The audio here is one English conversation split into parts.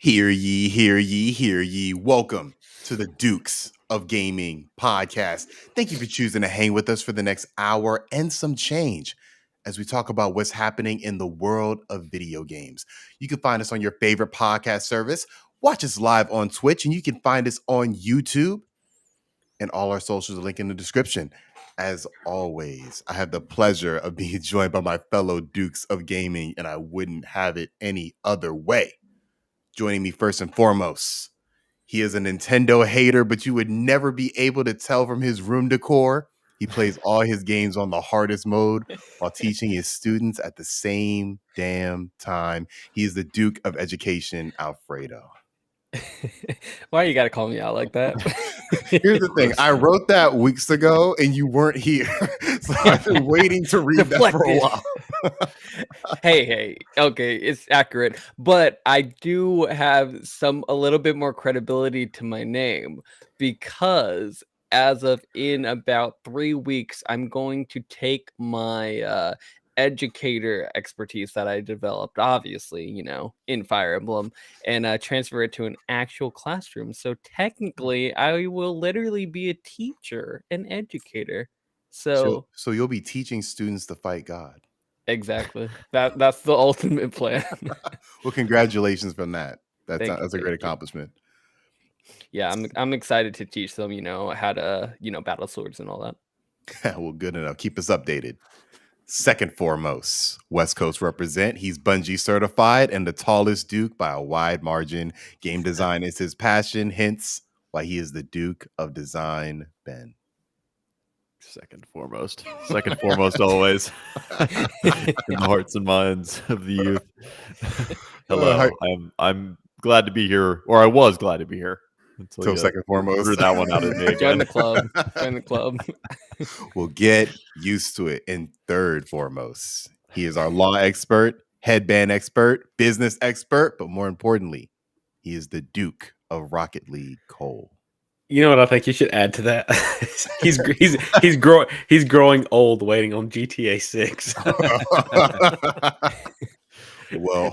Hear ye, hear ye, hear ye. Welcome to the Dukes of Gaming podcast. Thank you for choosing to hang with us for the next hour and some change as we talk about what's happening in the world of video games. You can find us on your favorite podcast service. Watch us live on Twitch, and you can find us on YouTube. And all our socials are linked in the description. As always, I have the pleasure of being joined by my fellow Dukes of Gaming, and I wouldn't have it any other way. Joining me first and foremost, he is a Nintendo hater, but you would never be able to tell from his room decor. He plays all his games on the hardest mode while teaching his students at the same damn time. He is the Duke of Education, Alfredo. Why you gotta call me out like that? Here's the thing. I wrote that weeks ago and you weren't here. So I've been waiting to read that for a while. Hey, okay, it's accurate. But I do have a little bit more credibility to my name because as of in about 3 weeks, I'm going to take my educator expertise that I developed, obviously, in Fire Emblem, and transfer it to an actual classroom. So technically, I will literally be a teacher, an educator. So you'll be teaching students to fight God. Exactly. That's the ultimate plan. Well, congratulations from that. That's a great accomplishment. Yeah, I'm excited to teach them, how to, battle swords and all that. Well, good enough. Keep us updated. Second foremost, West Coast represent. He's Bungie certified and the tallest Duke by a wide margin. Game design is his passion, hence why he is the Duke of Design, Ben. Second foremost always. In the hearts and minds of the youth. Hello. I'm glad to be here, or I was glad to be here. So second foremost. Threw that one out of me. Join the club. We'll get used to it. And third foremost, he is our law expert, headband expert, business expert, but more importantly, he is the Duke of Rocket League, Cole. You know what I think you should add to that? he's growing old, waiting on GTA 6. Well,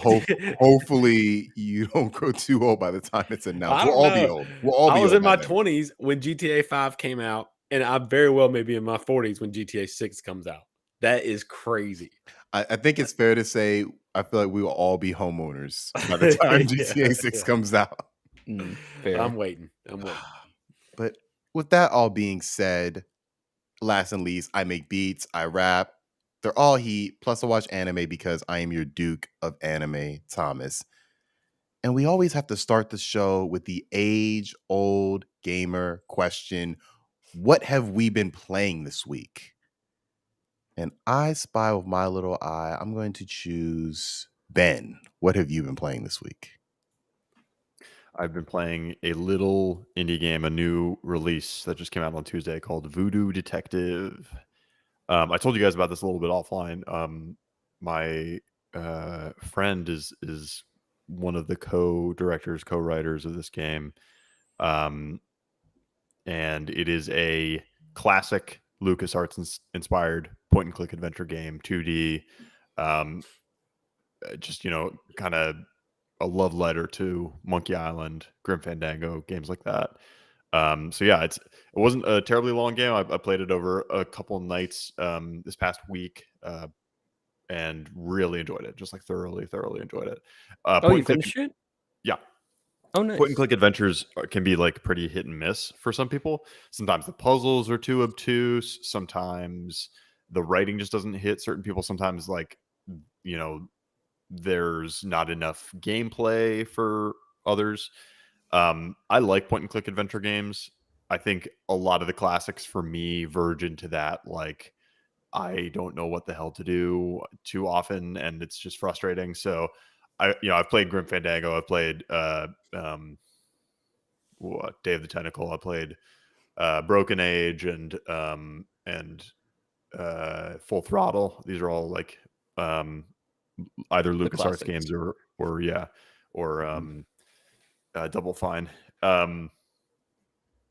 hopefully you don't grow too old by the time it's announced. We'll all be old. I was in my 20s when GTA 5 came out, and I very well may be in my 40s when GTA 6 comes out. That is crazy. I think it's fair to say I feel like we will all be homeowners by the time GTA 6 comes out. Fair. I'm waiting. But with that all being said, last and least, I make beats, I rap. They're all heat. Plus, I watch anime because I am your Duke of Anime, Thomas. And we always have to start the show with the age-old gamer question: what have we been playing this week? And I spy with my little eye. I'm going to choose Ben. What have you been playing this week? I've been playing a little indie game, a new release that just came out on Tuesday called Voodoo Detective. I told you guys about this a little bit offline. My friend is one of the co-directors, co-writers of this game. And it is a classic LucasArts inspired point and click adventure game, 2D. Just, kind of a love letter to Monkey Island, Grim Fandango, games like that. So yeah, it wasn't a terribly long game. I played it over a couple nights this past week, and really enjoyed it. Just like thoroughly enjoyed it. You finished it? Yeah. Oh, nice. Point and click adventures can be like pretty hit and miss for some people. Sometimes the puzzles are too obtuse. Sometimes the writing just doesn't hit certain people. Sometimes there's not enough gameplay for others. I like point and click adventure games. I think a lot of the classics for me verge into that. Like, I don't know what the hell to do too often, and it's just frustrating. So I've played Grim Fandango. I've played Day of the Tentacle. I played Broken Age and Full Throttle. These are all like either LucasArts games or Double Fine.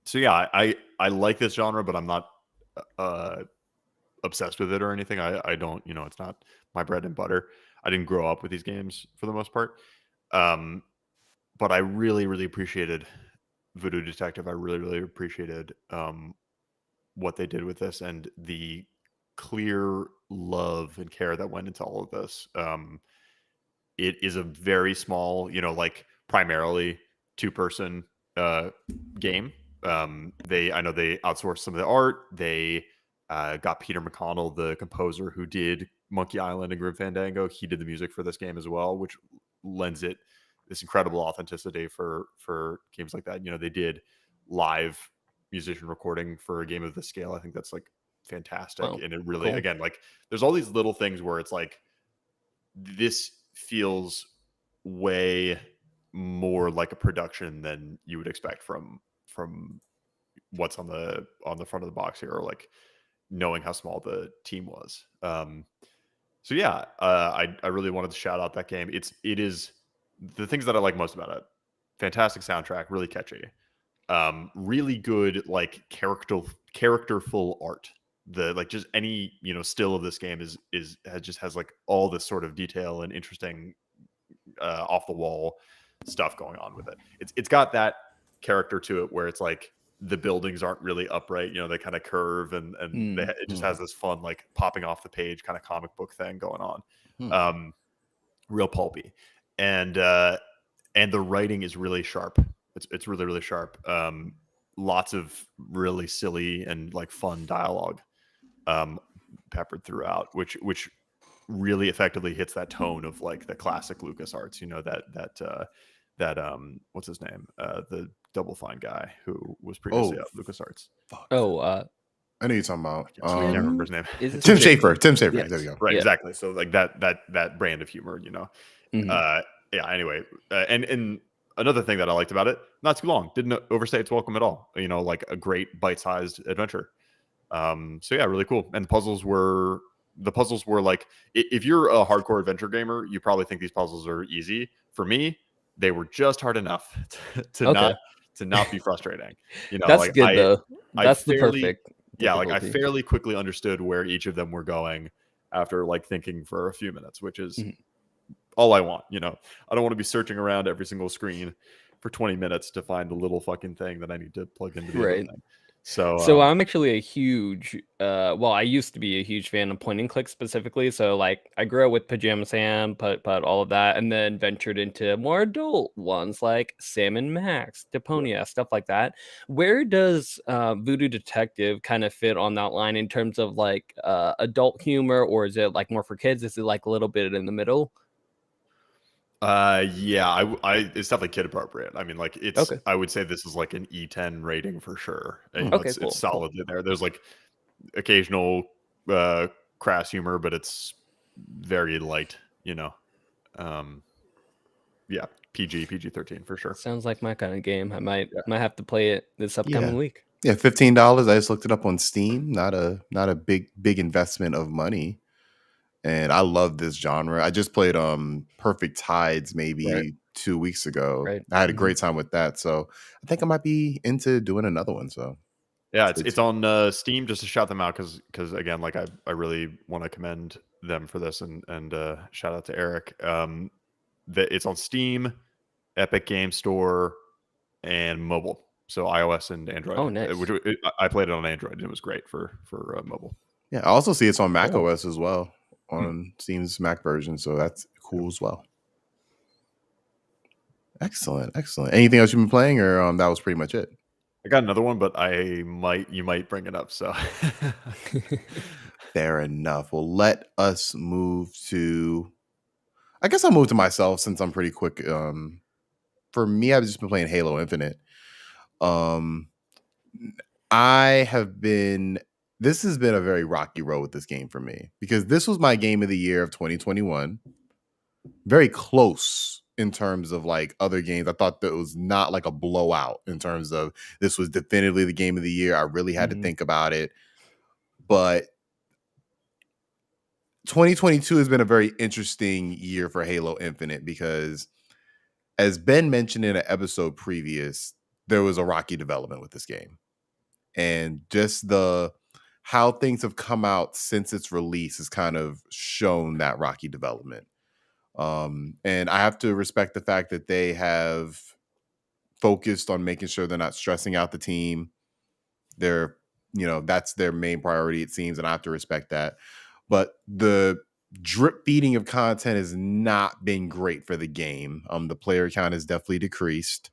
So yeah, I like this genre, but I'm not obsessed with it or anything. I don't, it's not my bread and butter. I didn't grow up with these games for the most part. But I really appreciated Voodoo Detective. I really appreciated what they did with this and the clear love and care that went into all of this. It is a very small, primarily 2-person game. I know they outsourced some of the art. They got Peter McConnell, the composer who did Monkey Island and Grim Fandango. He did the music for this game as well, which lends it this incredible authenticity for games like that. They did live musician recording for a game of this scale. I think that's like fantastic. Wow, and it really, cool. again, like there's all these little things where it's like, this feels way more like a production than you would expect from what's on the front of the box here, or like knowing how small the team was. So yeah, I really wanted to shout out that game. It is the things that I like most about it: fantastic soundtrack, really catchy, really good like characterful art. The like just any still of this game has like all this sort of detail and interesting off the wall stuff going on with it. It's got that character to it where it's like the buildings aren't really upright, they kind of curve, and it just has this fun like popping off the page kind of comic book thing going on. Real pulpy, and the writing is really sharp. It's really sharp. Lots of really silly and like fun dialogue peppered throughout, which really effectively hits that tone of like the classic LucasArts. That what's his name? The Double Fine guy who was previously at LucasArts. I know you're talking about. I can't remember his name. Tim Schafer. Yes. There we go. Right, exactly. So like that brand of humor, Yeah. Anyway, and another thing that I liked about it, not too long, didn't overstay its welcome at all. Like a great bite-sized adventure. So yeah, really cool. And the puzzles were like, if you're a hardcore adventure gamer, you probably think these puzzles are easy. For me, they were just hard enough to not be frustrating. That's like, good though. That's the perfect. Yeah, like I fairly quickly understood where each of them were going after like thinking for a few minutes, which is all I want. I don't want to be searching around every single screen for 20 minutes to find the little fucking thing that I need to plug into the other thing. So I'm actually a huge well, I used to be a huge fan of point and click specifically. So like I grew up with Pajama Sam, Putt Putt, all of that, and then ventured into more adult ones like Sam and Max, Deponia, stuff like that. Where does Voodoo Detective kind of fit on that line in terms of like adult humor, or is it like more for kids? Is it like a little bit in the middle? yeah, it's definitely kid appropriate. I mean, like Okay. I would say this is like an E10 rating for sure. You Hmm. know, Okay, cool, it's solid in there. There's like occasional crass humor, but it's very light, you know. Yeah, PG-13 for sure. Sounds like my kind of game. I might Yeah. have to play it this upcoming week. Yeah, $15. I just looked it up on Steam. Not a big investment of money. And I love this genre. I just played Perfect Tides maybe Right. 2 weeks ago. Right. I had a Mhm. great time with that. So I think I might be into doing another one. So Yeah, stay it's tuned. on Steam. Just to shout them out because again, like I really want to commend them for this and shout out to Eric. It's on Steam, Epic Game Store, and mobile. So iOS and Android. Oh, nice. I played it on Android and it was great for mobile. Yeah, I also see it's on Mac Cool. OS as well on Steam's Mac version. So that's cool as well. Excellent. Anything else you've been playing, or that was pretty much it? I got another one, but you might bring it up. So Fair enough. Well, let us move to. I guess I'll move to myself since I'm pretty quick. For me, I've just been playing Halo Infinite. Um, I have been. This has been a very rocky road with this game for me because this was my game of the year of 2021. Very close in terms of like other games. I thought that it was not like a blowout in terms of this was definitively the game of the year. I really had to think about it, but 2022 has been a very interesting year for Halo Infinite because, as Ben mentioned in an episode previous, there was a rocky development with this game. And just how things have come out since its release has kind of shown that rocky development. And I have to respect the fact that they have focused on making sure they're not stressing out the team. That's their main priority, it seems, and I have to respect that. But the drip feeding of content has not been great for the game. The player count has definitely decreased.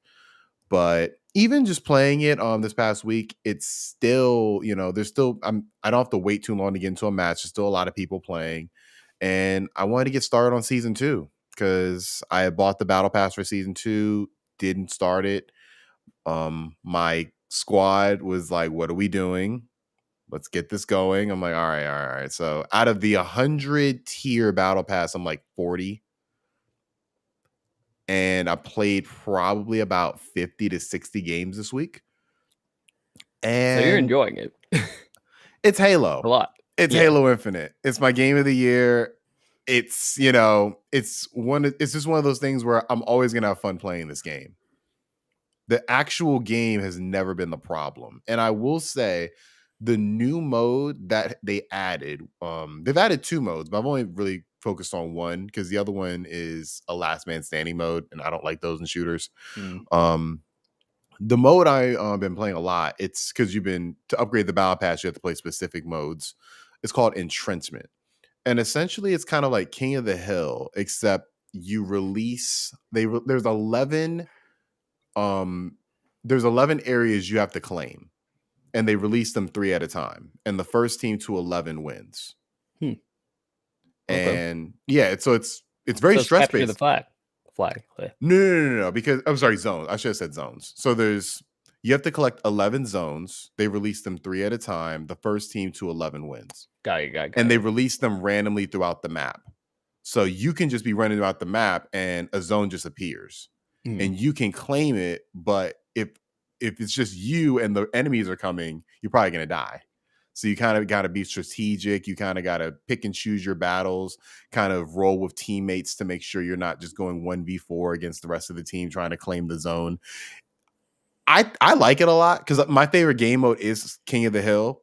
But even just playing it this past week, it's still, there's still I don't have to wait too long to get into a match. There's still a lot of people playing. And I wanted to get started on season 2 because I had bought the battle pass for season 2, didn't start it. My squad was like, what are we doing? Let's get this going. I'm like, all right. So out of the 100 tier battle pass, I'm like 40. And I played probably about 50 to 60 games this week. And So you're enjoying it. It's Halo. A lot. It's Halo Infinite. It's my game of the year. It's, it's just one of those things where I'm always going to have fun playing this game. The actual game has never been the problem. And I will say the new mode that they added, they've added 2 modes, but I've only really focused on one because the other one is a last man standing mode, and I don't like those in shooters. The mode I've been playing a lot, it's because to upgrade the battle pass, you have to play specific modes. It's called Entrenchment. And essentially it's kind of like King of the Hill, except you release, there's 11 areas you have to claim, and they release them 3 at a time, and the first team to 11 wins. Okay. And yeah, it's very stress capture based. the flag. No, because I'm sorry, zones. I should have said zones. So you have to collect 11 zones. They release them 3 at a time. The first team to 11 wins. Got it. And they release them randomly throughout the map. So you can just be running throughout the map and a zone just appears. And you can claim it, but if it's just you and the enemies are coming, you're probably going to die. So you kind of got to be strategic. You kind of got to pick and choose your battles, kind of roll with teammates to make sure you're not just going 1v4 against the rest of the team trying to claim the zone. I like it a lot because my favorite game mode is King of the Hill.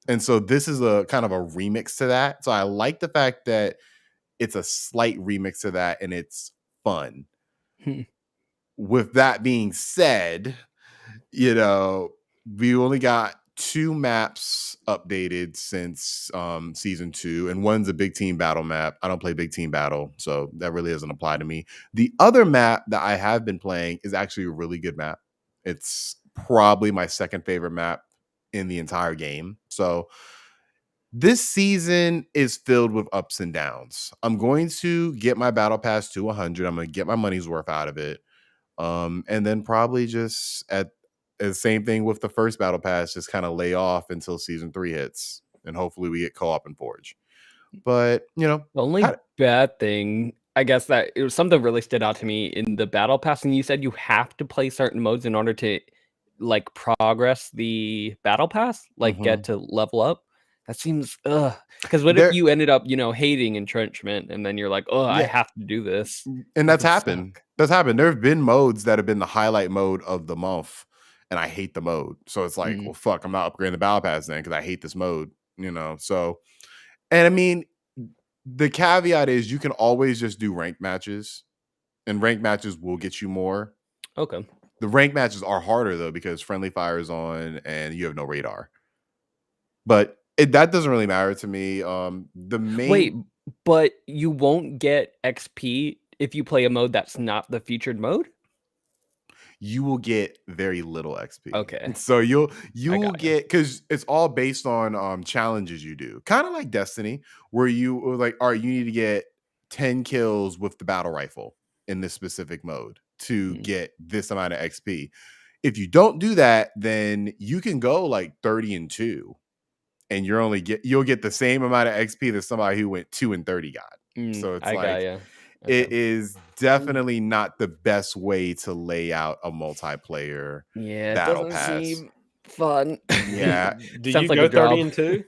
And so this is a kind of a remix to that. So I like the fact that it's a slight remix to that and it's fun. With that being said, we only got 2 maps updated since season 2, and one's a big team battle map. I don't play big team battle, so that really doesn't apply to me. The other map that I have been playing is actually a really good map. It's probably my second favorite map in the entire game. So this season is filled with ups and downs. I'm going to get my battle pass to 100. I'm going to get my money's worth out of it. And then probably just at the same thing with the first battle pass, just kind of lay off until season 3 hits, and hopefully we get co-op and Forge. But the only bad thing, I guess, that it was something really stood out to me in the battle pass, and you said you have to play certain modes in order to like progress the battle pass, like get to level up. That seems because what if you ended up, hating entrenchment, and then you're like, I have to do this, and that's happened. That's happened. There have been modes that have been the highlight mode of the month, and I hate the mode. So it's like, well, fuck, I'm not upgrading the battle pass then because I hate this mode. So, and I mean, the caveat is you can always just do ranked matches, and ranked matches will get you more. Okay. The ranked matches are harder though because friendly fire is on and you have no radar. But that doesn't really matter to me. Wait, but you won't get XP if you play a mode that's not the featured mode? You will get very little XP. Okay. So you will get, because it's all based on challenges you do. Kind of like Destiny, where you were like, all right, you need to get 10 kills with the battle rifle in this specific mode to get this amount of XP. If you don't do that, then you can go like 30-2. And you'll get the same amount of XP that somebody who went 2 and 30 got. So it's it is definitely not the best way to lay out a multiplayer battle pass. Doesn't seem fun. Yeah. Do you go 30-2?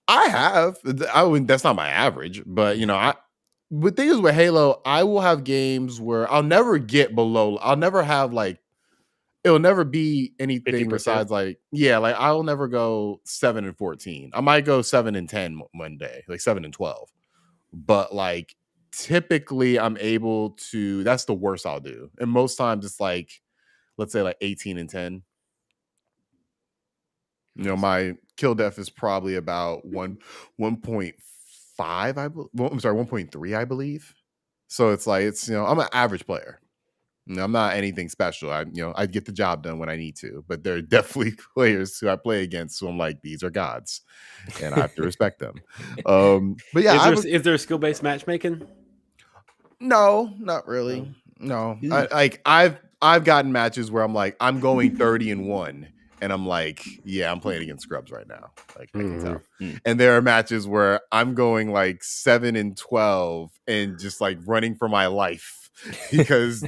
I have. That's not my average, but the thing is with Halo, I will have games where I'll never get below. I'll never have like. It'll never be anything 50%. Besides I'll never go 7-14. I might go 7-10 one day, like 7-12. But like typically I'm able to, that's the worst I'll do. And most times it's like, let's say like 18-10. My kill def is probably about 1.5, I'm sorry, 1.3, I believe. So it's like, I'm an average player. I'm not anything special. I get the job done when I need to, but there are definitely players who I play against who I'm like, these are gods, and I have to respect them. But yeah, is there skill-based matchmaking? No, not really. No, I've gotten matches where I'm like, I'm going 30-1, and I'm like, yeah, I'm playing against scrubs right now. Like I can tell. And there are matches where I'm going like 7-12 and just like running for my life. Because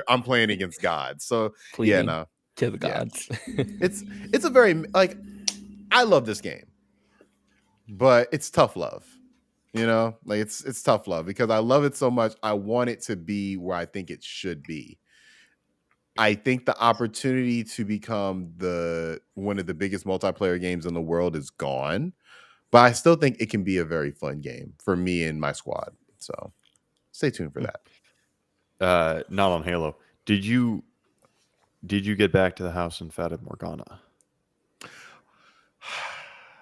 I'm playing against gods. So pleading to the gods. It's a very I love this game, but it's tough love. Like it's tough love because I love it so much. I want it to be where I think it should be. I think the opportunity to become one of the biggest multiplayer games in the world is gone, but I still think it can be a very fun game for me and my squad. So stay tuned for that. Not on Halo. Did you get back to the house in Fata Morgana?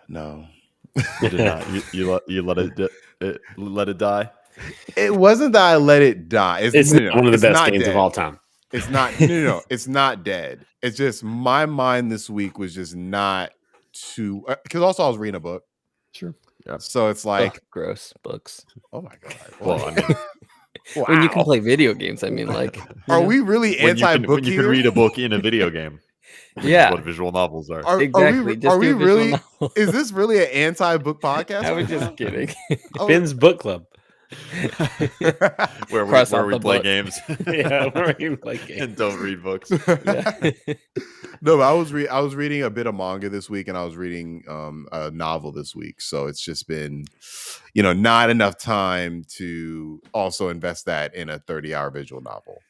No. You did not. You let it die. It wasn't that I let it die. It's one of the best games of all time. It's not. No. It's not dead. It's just my mind this week was just not too. Because also I was reading a book. Sure. Yeah. So it's like gross books. Oh my god. Well, I mean. Wow. When you can play video games, I mean, like, are we really anti-book? When you can read a book in a video game, yeah, what visual novels are. Exactly. Are we really? Is this really an anti-book podcast? I was just kidding. Ben's book club, where we play games. Yeah, where we play games and don't read books. Yeah. No, but I was reading a bit of manga this week, and I was reading a novel this week. So it's just been, not enough time to also invest that in a 30-hour visual novel.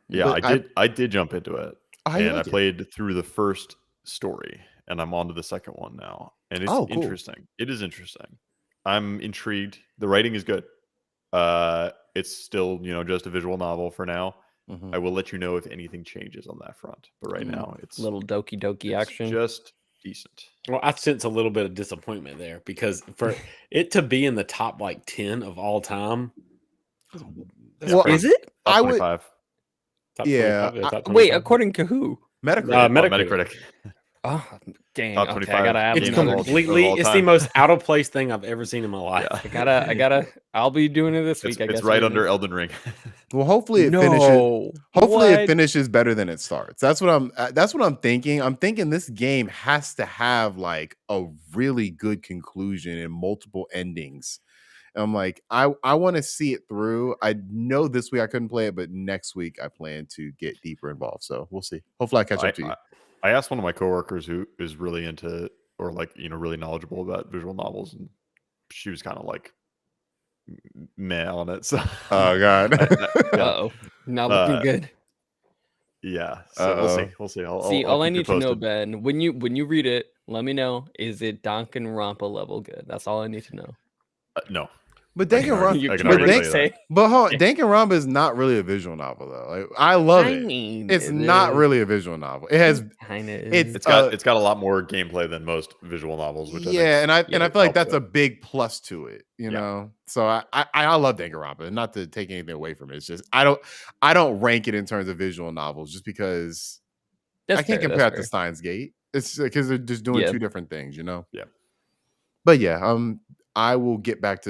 Yeah, I did jump into it, and I like played through the first story, and I'm on to the second one now, and it's interesting. It is interesting. I'm intrigued. The writing is good. It's still, just a visual novel for now. I will let you know if anything changes on that front. But right now, it's little doki action. Just decent. Well, I sense a little bit of disappointment there because for it to be in the top like 10 of all time, that's Well, crazy. Is it? Top I would- 25. Top yeah, 25, top Wait, 25. according to who? Metacritic. Metacritic. Oh, dang. Top Okay, 25 I gotta add It's games of another. all- completely. all It's the time. most out of place thing I've ever seen in my life. Yeah. I gotta. I'll be doing it this week. I guess. It's right under Elden Ring. Well, hopefully it finishes. No. Hopefully it What? finishes better than it starts. That's what I'm thinking. I'm thinking this game has to have like a really good conclusion and multiple endings. And I'm like, I want to see it through. I know this week I couldn't play it, but next week I plan to get deeper involved. So we'll see. Hopefully I catch up to you. I asked one of my coworkers who is really into or like really knowledgeable about visual novels, and she was kind of like meh on it. So Oh God. Uh-oh. Not looking good. Yeah. So we'll see. See, I'll all I keep you need to know, posted. Ben, when you read it, let me know. Is it Danganronpa level good? That's all I need to know. No. But I can already- You I can can already already tell you say. But hold on, Yeah. Danganronpa is not really a visual novel though. Like I love it. mean, It's not really a visual novel. It has kind of. it's It's got a lot more gameplay than most visual novels, which yeah, and I feel like helps that's it. a big plus to it, you Yeah. know. So I love Danganronpa, not to take anything away from it. It's just I don't rank it in terms of visual novels just because I can't compare it to Steins Gate. It's because they're just doing two different things, you know. Yeah. But yeah, I will get back to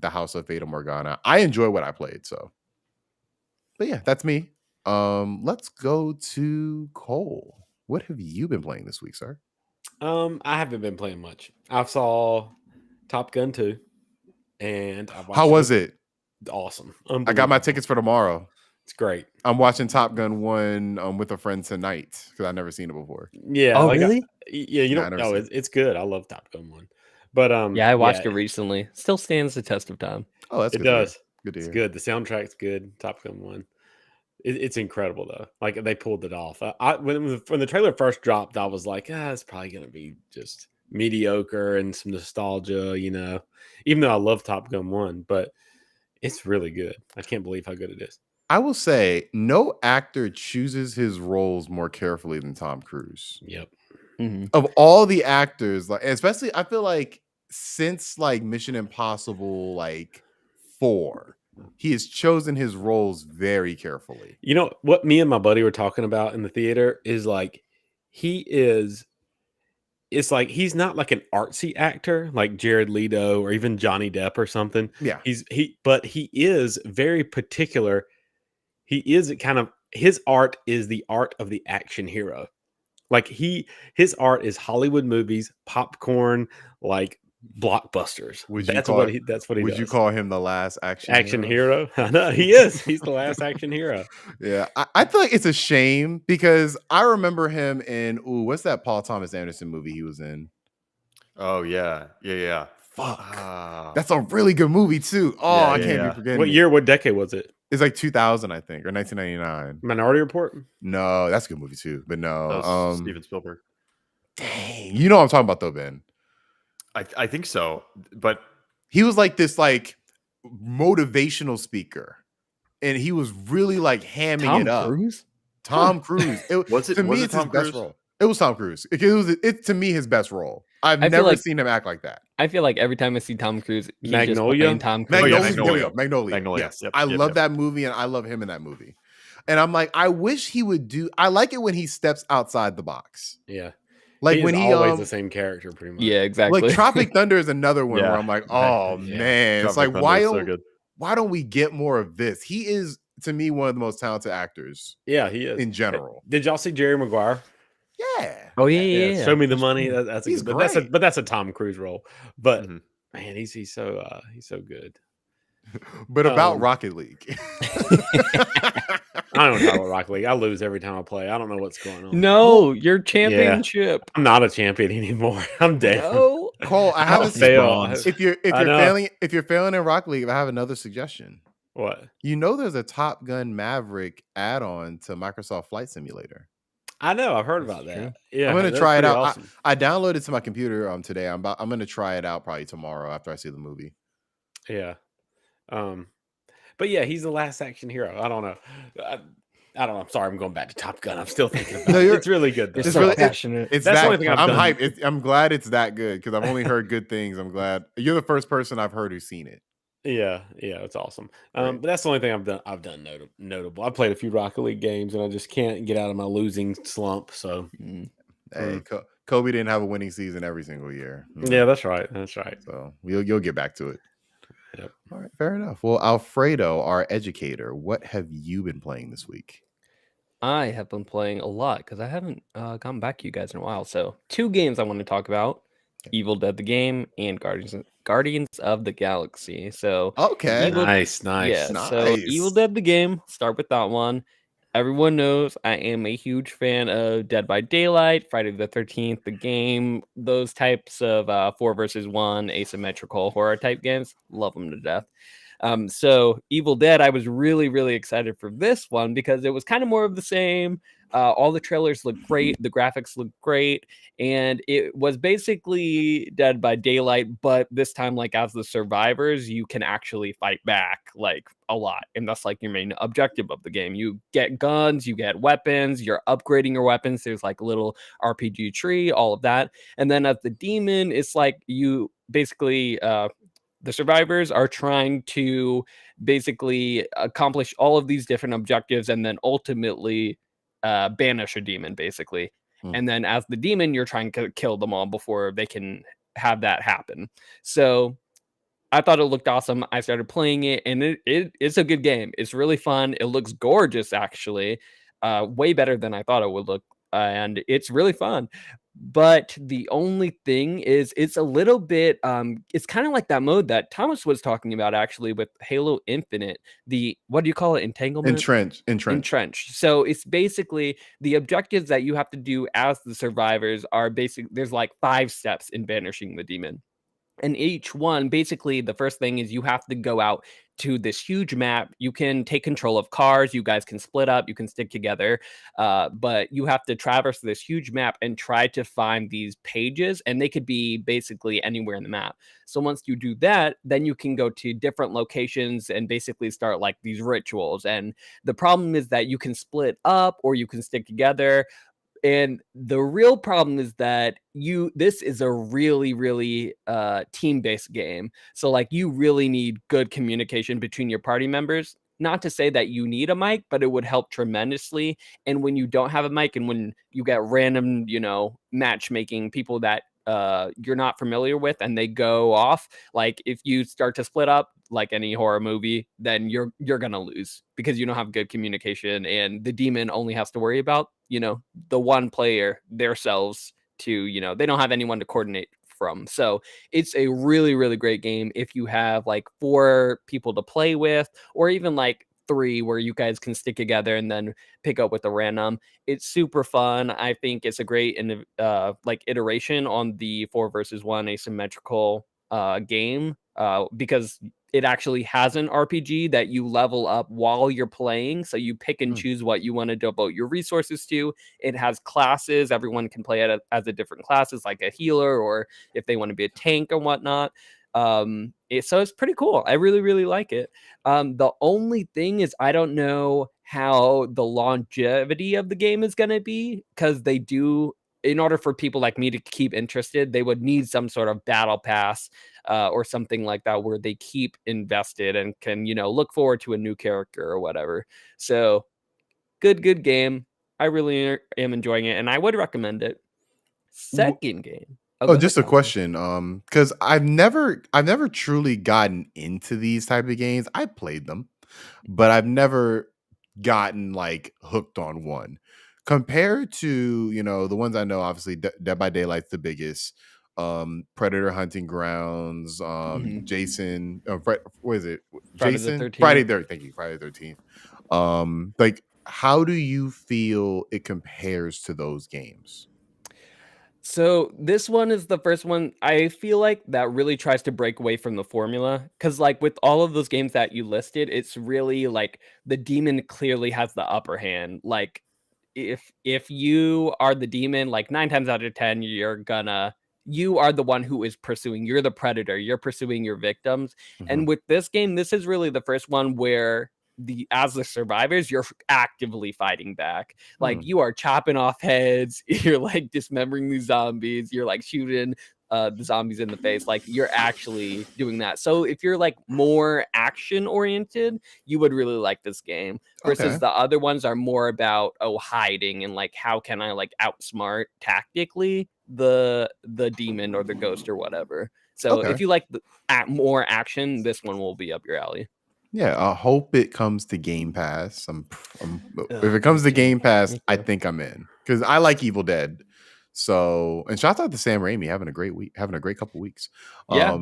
the House of Fata Morgana. I enjoy what I played, so. But yeah, that's me. Let's go to Cole. What have you been playing this week, sir? I haven't been playing much. I saw Top Gun 2, and I watched How was it? Awesome. I got my Unbelievable. tickets for tomorrow. It's great. I'm watching Top Gun 1 with a friend tonight because I've never seen it before. Yeah. Oh, like, really? Yeah. You Nah, I don't. never No, seen it. it's good. I love Top Gun 1. But Yeah, I watched it recently. Still stands the test of time. Oh, that's It good. to hear. does. Good to It's hear. good. The soundtrack's good. Top Gun 1. It's incredible though. Like they pulled it off. When the trailer first dropped, I was like, it's probably gonna be just mediocre and some nostalgia, you know. Even though I love Top Gun 1, but it's really good. I can't believe how good it is. I will say, no actor chooses his roles more carefully than Tom Cruise. Yep. Of all the actors, like especially, I feel like since like Mission Impossible, like 4, he has chosen his roles very carefully. You know what me and my buddy were talking about in the theater is like it's like he's not like an artsy actor like Jared Leto or even Johnny Depp or something. Yeah. But he is very particular. He is kind of his art is the art of the action hero. Like his art is Hollywood movies, popcorn, like blockbusters. That's what he does. Would you call him the last action hero? I know he is. He's the last action hero. Yeah, I feel like it's a shame because I remember him in what's that Paul Thomas Anderson movie he was in? Oh yeah. Fuck, that's a really good movie too. Oh, I can't be forgetting. What year? What decade was it? It's like 2000, I think, or 1999. Minority Report. No, that's a good movie too. But no, Steven Spielberg. Dang, you know what I'm talking about though, Ben. I think so, but he was like this like motivational speaker, and he was really like hamming it up. Tom Cruise. Was it Tom best Cruise? role. It was Tom Cruise. It's to me his best role. I've never seen him act like that. I feel like every time I see Tom Cruise, he's Magnolia? just Tom Cruise. Magnolia. Yes. I love that movie, and I love him in that movie. And I'm like, I wish he would do. I like it when he steps outside the box. Yeah, like when he always the same character, pretty much. Yeah, exactly. Like Tropic Thunder is another one where I'm like, oh Yeah. man, it's Tropic like Thunder why don't we get more of this? He is to me one of the most talented actors. Yeah, he is in general. Did y'all see Jerry Maguire? Yeah. Oh yeah. Show me the money. That's he's good. great. But that's a Tom Cruise role. But man, he's so good. But about Rocket League. I don't know about Rocket League. I lose every time I play. I don't know what's going on. No, your championship. I'm not a champion anymore. I'm dead. No. Cole, I have a fail. If you're failing in Rocket League, I have another suggestion. What? You know, there's a Top Gun Maverick add-on to Microsoft Flight Simulator. I know. I've heard about that. Yeah, I'm gonna try it out. Awesome. I downloaded it to my computer today. I'm gonna try it out probably tomorrow after I see the movie. Yeah. But yeah, he's the last action hero. I don't know. I don't know. I'm sorry, I'm going back to Top Gun. I'm still thinking about No, it. It's really good though. You're It's so really passionate. it's That's the that only thing I've I'm done. hyped. I'm glad it's that good because I've only heard good things. I'm glad you're the first person I've heard who's seen it. Yeah, it's awesome. Great. But that's the only thing I've done notable. I played a few Rocket League games, and I just can't get out of my losing slump. So Hey, Kobe didn't have a winning season every single year. yeah, that's right. That's right. So you'll get back to it. Yep. All right, fair enough. Well, Alfredo, our educator, what have you been playing this week? I have been playing a lot because I haven't gotten back to you guys in a while. So 2 games I want to talk about: Evil Dead the game and Guardians of the Galaxy. So Okay. Nice. yeah, Nice. so Evil Dead the game. Start with that one. Everyone knows I am a huge fan of Dead by Daylight, Friday the 13th, the game, those types of 4 versus 1 asymmetrical horror type games. Love them to death. So Evil Dead, I was really, really excited for this one because it was kind of more of the same. All the trailers look great, the graphics look great, and it was basically Dead by Daylight, but this time, like as the survivors, you can actually fight back like a lot, and that's like your main objective of the game. You get guns, you get weapons, you're upgrading your weapons. There's like a little RPG tree, all of that, and then as the demon, it's like you basically the survivors are trying to basically accomplish all of these different objectives and then ultimately banish a demon, basically. And then as the demon, you're trying to kill them all before they can have that happen. So I thought it looked awesome. I started playing it, and it's a good game. It's really fun. It looks gorgeous, actually, way better than I thought it would look, and it's really fun. But the only thing is, it's a little bit, it's kind of like that mode that Thomas was talking about, actually, with Halo Infinite. The what do you call it? Entanglement. Entrench. So it's basically the objectives that you have to do as the survivors are basic. There's like 5 steps in banishing the demon. And each one, basically, the first thing is you have to go out to this huge map. You can take control of cars. You guys can split up. You can stick together. But you have to traverse this huge map and try to find these pages. And they could be basically anywhere in the map. So once you do that, then you can go to different locations and basically start like these rituals. And the problem is that you can split up or you can stick together. And the real problem is that this is a really, really team-based game. So like you really need good communication between your party members. Not to say that you need a mic, but it would help tremendously. And when you don't have a mic and when you get random, matchmaking people that you're not familiar with and they go off, like if you start to split up like any horror movie, then you're gonna lose because you don't have good communication, and the demon only has to worry about the one player themselves to they don't have anyone to coordinate from. So it's a really, really great game if you have like 4 people to play with, or even like 3 where you guys can stick together and then pick up with a random. It's super fun. I think it's a great like iteration on the 4 versus 1 asymmetrical game because it actually has an RPG that you level up while you're playing. So you pick and choose what you want to devote your resources to. It has classes. Everyone can play it as a different classes, like a healer, or if they want to be a tank and whatnot. So it's pretty cool. I really, really like it. The only thing is I don't know how the longevity of the game is going to be, because they do, in order for people like me to keep interested, they would need some sort of battle pass or something like that where they keep invested and can, look forward to a new character or whatever. So good game. I really am enjoying it, and I would recommend it. Second game. Just a question. Because I've never truly gotten into these type of games. I played them, but I've never gotten like hooked on one. Compared to the ones I know, obviously Dead by Daylight's the biggest. Predator Hunting Grounds. Jason. What is it? Friday Jason. the 13th. Friday the Thank you. Friday the 13th. Like, how do you feel it compares to those games? So this one is the first one I feel like that really tries to break away from the formula, because like with all of those games that you listed, it's really like the demon clearly has the upper hand. Like if you are the demon, like 9 times out of 10, you are the one who is pursuing. You're the predator. You're pursuing your victims. And with this game, this is really the first one where as the survivors, you're actively fighting back. Like you are chopping off heads, you're like dismembering these zombies, you're like shooting the zombies in the face. Like you're actually doing that. So if you're like more action oriented, you would really like this game, versus the other ones are more about hiding and like how can I like outsmart tactically the demon or the ghost or whatever. So if you like more action, this one will be up your alley. Yeah, I hope it comes to Game Pass. If it comes to Game Pass, I think I'm in, because I like Evil Dead. So, and shout out to Sam Raimi having a great couple weeks. Yeah.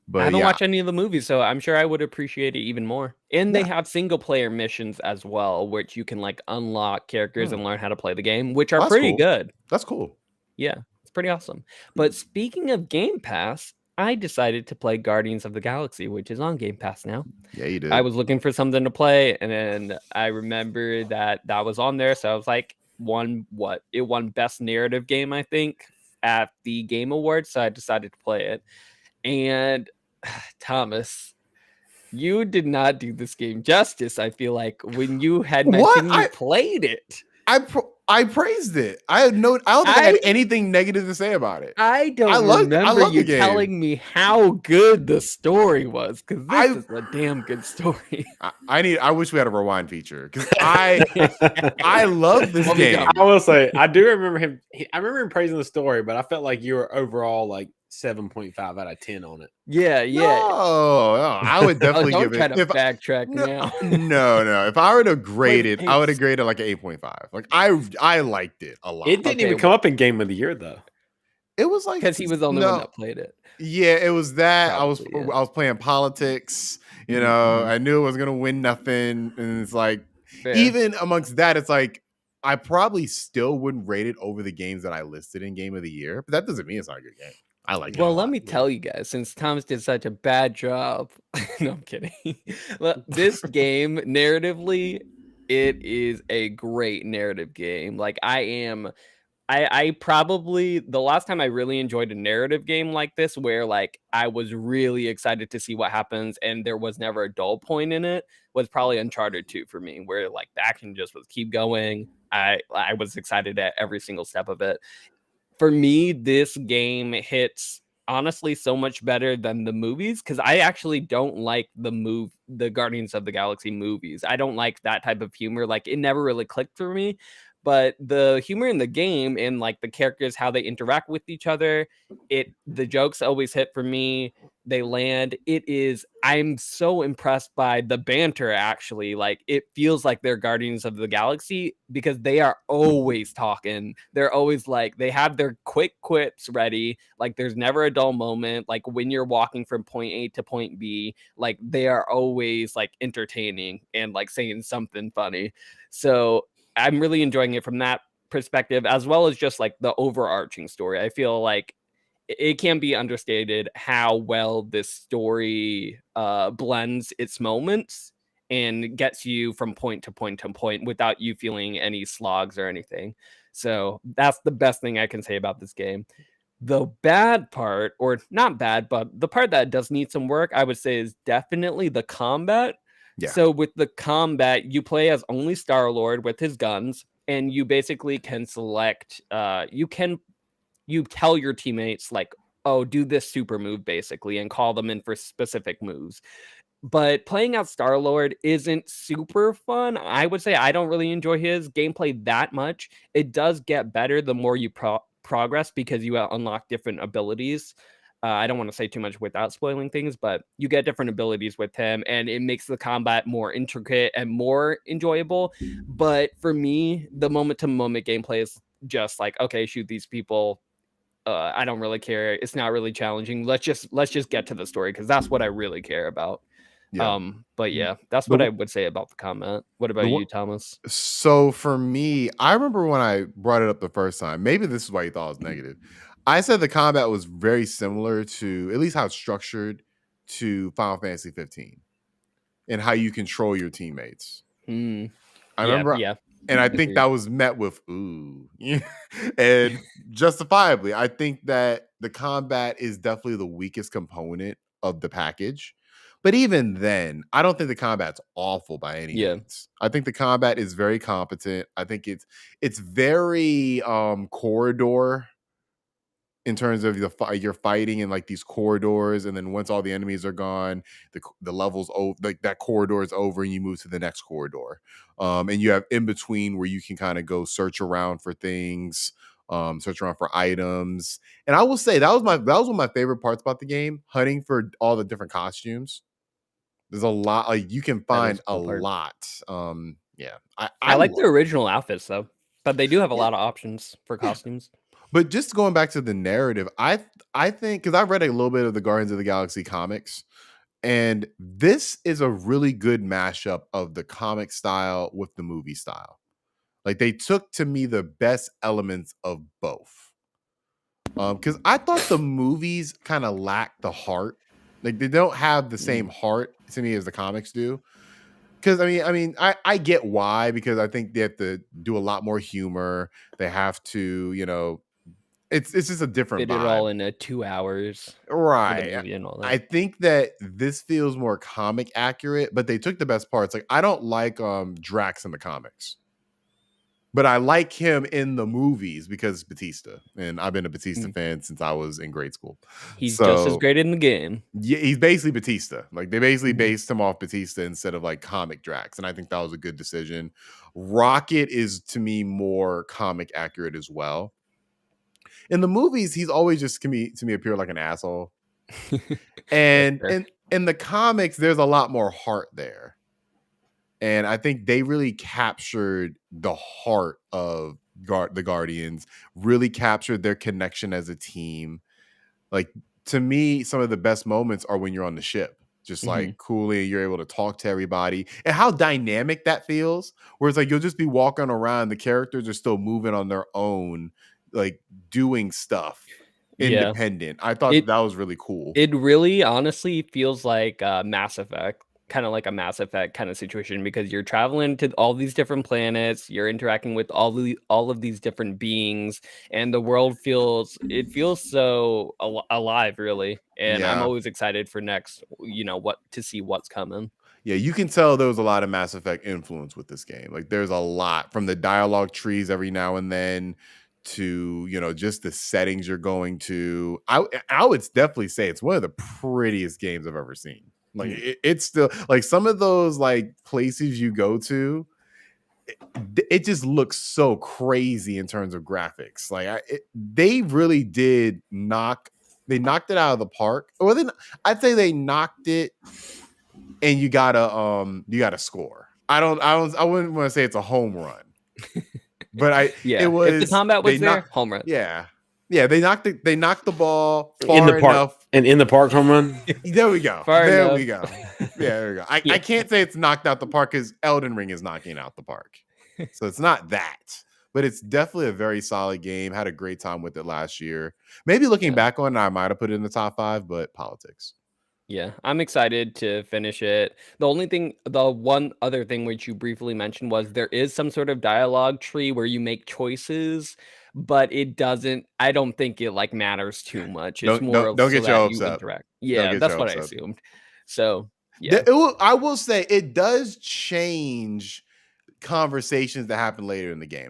But I haven't watched any of the movies, so I'm sure I would appreciate it even more. And they have single player missions as well, which you can like unlock characters and learn how to play the game, which are pretty good. That's cool. Yeah, it's pretty awesome. But speaking of Game Pass, I decided to play Guardians of the Galaxy, which is on Game Pass now. Yeah, you did. I was looking for something to play, and then I remember that was on there, so I was like, it won Best Narrative Game, I think, at the Game Awards, so I decided to play it. And Thomas, you did not do this game justice. I feel like when you had mentioned you played it. I praised it. I don't think I had anything negative to say about it. I remember you telling me how good the story was, because this is a damn good story. I wish we had a rewind feature, because I love this game. I will say I do remember him. I remember him praising the story, but I felt like you were overall like 7.5 out of 10 on it. Yeah. No, I would definitely give it. Don't try to backtrack now. No. If I were to grade it, I would have graded like an 8.5. Like I liked it a lot. It didn't even come up in Game of the Year though. It was like, because he was the only one that played it. Yeah, it was that. Probably, I was playing politics. You know, I knew it was gonna win nothing, and it's like even amongst that, it's like I probably still wouldn't rate it over the games that I listed in Game of the Year, but that doesn't mean it's not a good game. I like it. Well, let me tell you guys, since Thomas did such a bad job. No, I'm kidding. This game, narratively, it is a great narrative game. Like I probably, the last time I really enjoyed a narrative game like this, where like I was really excited to see what happens and there was never a dull point in it, was probably Uncharted 2 for me, where like the action just was keep going. I was excited at every single step of it. For me, this game hits honestly so much better than the movies, because I actually don't like the Guardians of the Galaxy movies. I don't like that type of humor. Like it never really clicked for me. But the humor in the game and like the characters, how they interact with each other, the jokes always hit for me. They land. I'm so impressed by the banter, actually. Like it feels like they're Guardians of the Galaxy, because they are always talking. They're always like, they have their quick quips ready. Like there's never a dull moment. Like when you're walking from point A to point B, like they are always like entertaining and like saying something funny. So I'm really enjoying it from that perspective, as well as just like the overarching story. I feel like it can't be understated how well this story blends its moments and gets you from point to point to point without you feeling any slogs or anything. So that's the best thing I can say about this game. The bad part, or not bad, but the part that does need some work, I would say, is definitely the combat. Yeah. So with the combat, you play as only Star-Lord with his guns, and you basically can select, you tell your teammates like, oh, do this super move basically, and call them in for specific moves. But playing out Star-Lord isn't super fun. I would say I don't really enjoy his gameplay that much. It does get better the more you progress, because you unlock different abilities. I don't want to say too much without spoiling things, but you get different abilities with him, and it makes the combat more intricate and more enjoyable. But for me, the moment-to-moment gameplay is just like, okay, shoot these people. I don't really care. It's not really challenging. Let's just get to the story, because that's what I really care about. Yeah. But yeah, that's what I would say about the combat. What about you, Thomas? So for me, I remember when I brought it up the first time, maybe this is why you thought it was negative. I said the combat was very similar to, at least how it's structured, to Final Fantasy 15 and how you control your teammates. I remember, and I think that was met with ooh, and justifiably. I think that the combat is definitely the weakest component of the package, But even then, I don't think the combat's awful by any Yeah. means. I think the combat is very competent. I think it's very corridor in terms of you're fighting in like these corridors, and then once all the enemies are gone, the levels over, like that corridor is over, and you move to the next corridor. And you have in between where you can kind of go search around for things, search around for items. And I will say that was one of my favorite parts about the game, hunting for all the different costumes. There's a lot, like you can That is find a a cool part. lot. Yeah, I like the original outfits though, but they do have a Yeah. lot of options for costumes. But just going back to the narrative, I think, because I read a little bit of the Guardians of the Galaxy comics, and this is a really good mashup of the comic style with the movie style. Like they took to me the best elements of both. Because I thought the movies kind of lack the heart. Like they don't have the same heart to me as the comics do. Because I get why, because I think they have to do a lot more humor. They have to, it's just a different Fit it vibe. all in 2 hours. For the Right. movie and all that. I think that this feels more comic accurate, but they took the best parts. Like I don't like Drax in the comics, but I like him in the movies because Batista, and I've been a Batista fan since I was in grade school. He's just as great in the game. Yeah, he's basically Batista. Like they basically based him off Batista instead of like comic Drax, and I think that was a good decision. Rocket is to me more comic accurate as well. In the movies, he's always just to me appear like an asshole. And in the comics, there's a lot more heart there. And I think they really captured the heart of the Guardians, really captured their connection as a team. Like to me, some of the best moments are when you're on the ship, just like coolly, you're able to talk to everybody, and how dynamic that feels. Where it's like you'll just be walking around, the characters are still moving on their own, like doing stuff independent. I thought that was really cool. It really honestly feels like Mass Effect, kind of like a Mass Effect kind of situation, because you're traveling to all these different planets, you're interacting with all of these different beings, and the world feels so alive, really. And I'm always excited for next, to see what's coming. Yeah, you can tell there was a lot of Mass Effect influence with this game. Like there's a lot, from the dialogue trees every now and then to, just the settings you're going to. I would definitely say it's one of the prettiest games I've ever seen. Like it's still like some of those like places you go to, it just looks so crazy in terms of graphics. Like they really did knocked it out of the park. Or I'd say they knocked it, and you gotta score. I wouldn't want to say it's a home run, but it was. If the combat was there, home run. Yeah, they knocked the ball far in the park enough, and in the park home run. There we go. Far there enough. we go. Yeah, there we go. I can't say it's knocked out the park because Elden Ring is knocking out the park, so it's not that. But it's definitely a very solid game. Had a great time with it last year. Maybe looking back on it, I might have put it in the top 5, but politics. Yeah, I'm excited to finish it. The one other thing which you briefly mentioned was there is some sort of dialogue tree where you make choices, but I don't think it like matters too much. It's more don't get your hopes up. Interact. Yeah, that's what I assumed. So yeah, I will say it does change conversations that happen later in the game.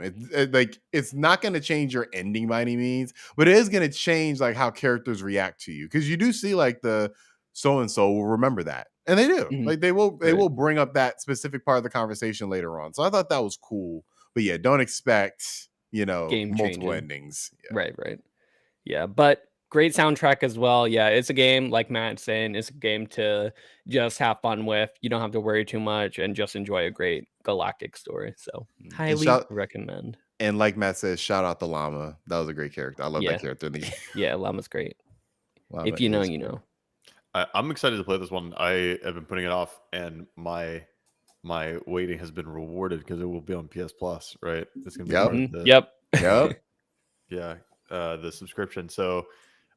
It's not going to change your ending by any means, but it is going to change like how characters react to you, because you do see like the so and so will remember that, and they do. Like they will bring up that specific part of the conversation later on. So I thought that was cool. But yeah, don't expect multiple endings. Yeah. Right. Yeah, but great soundtrack as well. Yeah, it's a game, like Matt's saying, it's a game to just have fun with. You don't have to worry too much and just enjoy a great galactic story. So highly recommend. And like Matt says, shout out the llama. That was a great character. I love that character in the game. Yeah, llama's great. Llama, if you know, you know. I'm excited to play this one. I have been putting it off, and my waiting has been rewarded because it will be on PS Plus, right? It's gonna be part of the, Yep. Yeah, the subscription. So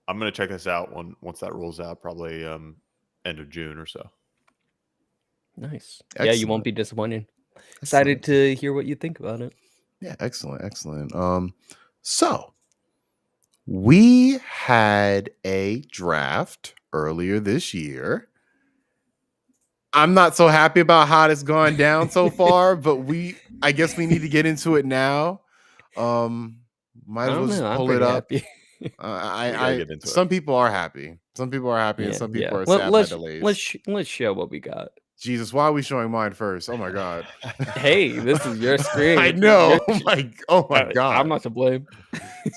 I'm gonna check this out once that rolls out, probably end of June or so. Nice. Excellent. Yeah, you won't be disappointed. Excited to hear what you think about it. Yeah, excellent. So we had a draft earlier this year, I'm not so happy about how it's gone down so far, but I guess we need to get into it now. Might I as well don't just know. I'm pull it pretty up. happy. We gotta get into Some people are happy. Some people are happy, and some people are sad by delays. Let's show what we got. Jesus, why are we showing mine first? Oh my god. Hey, this is your screen. I know. Oh my I'm god. not to blame.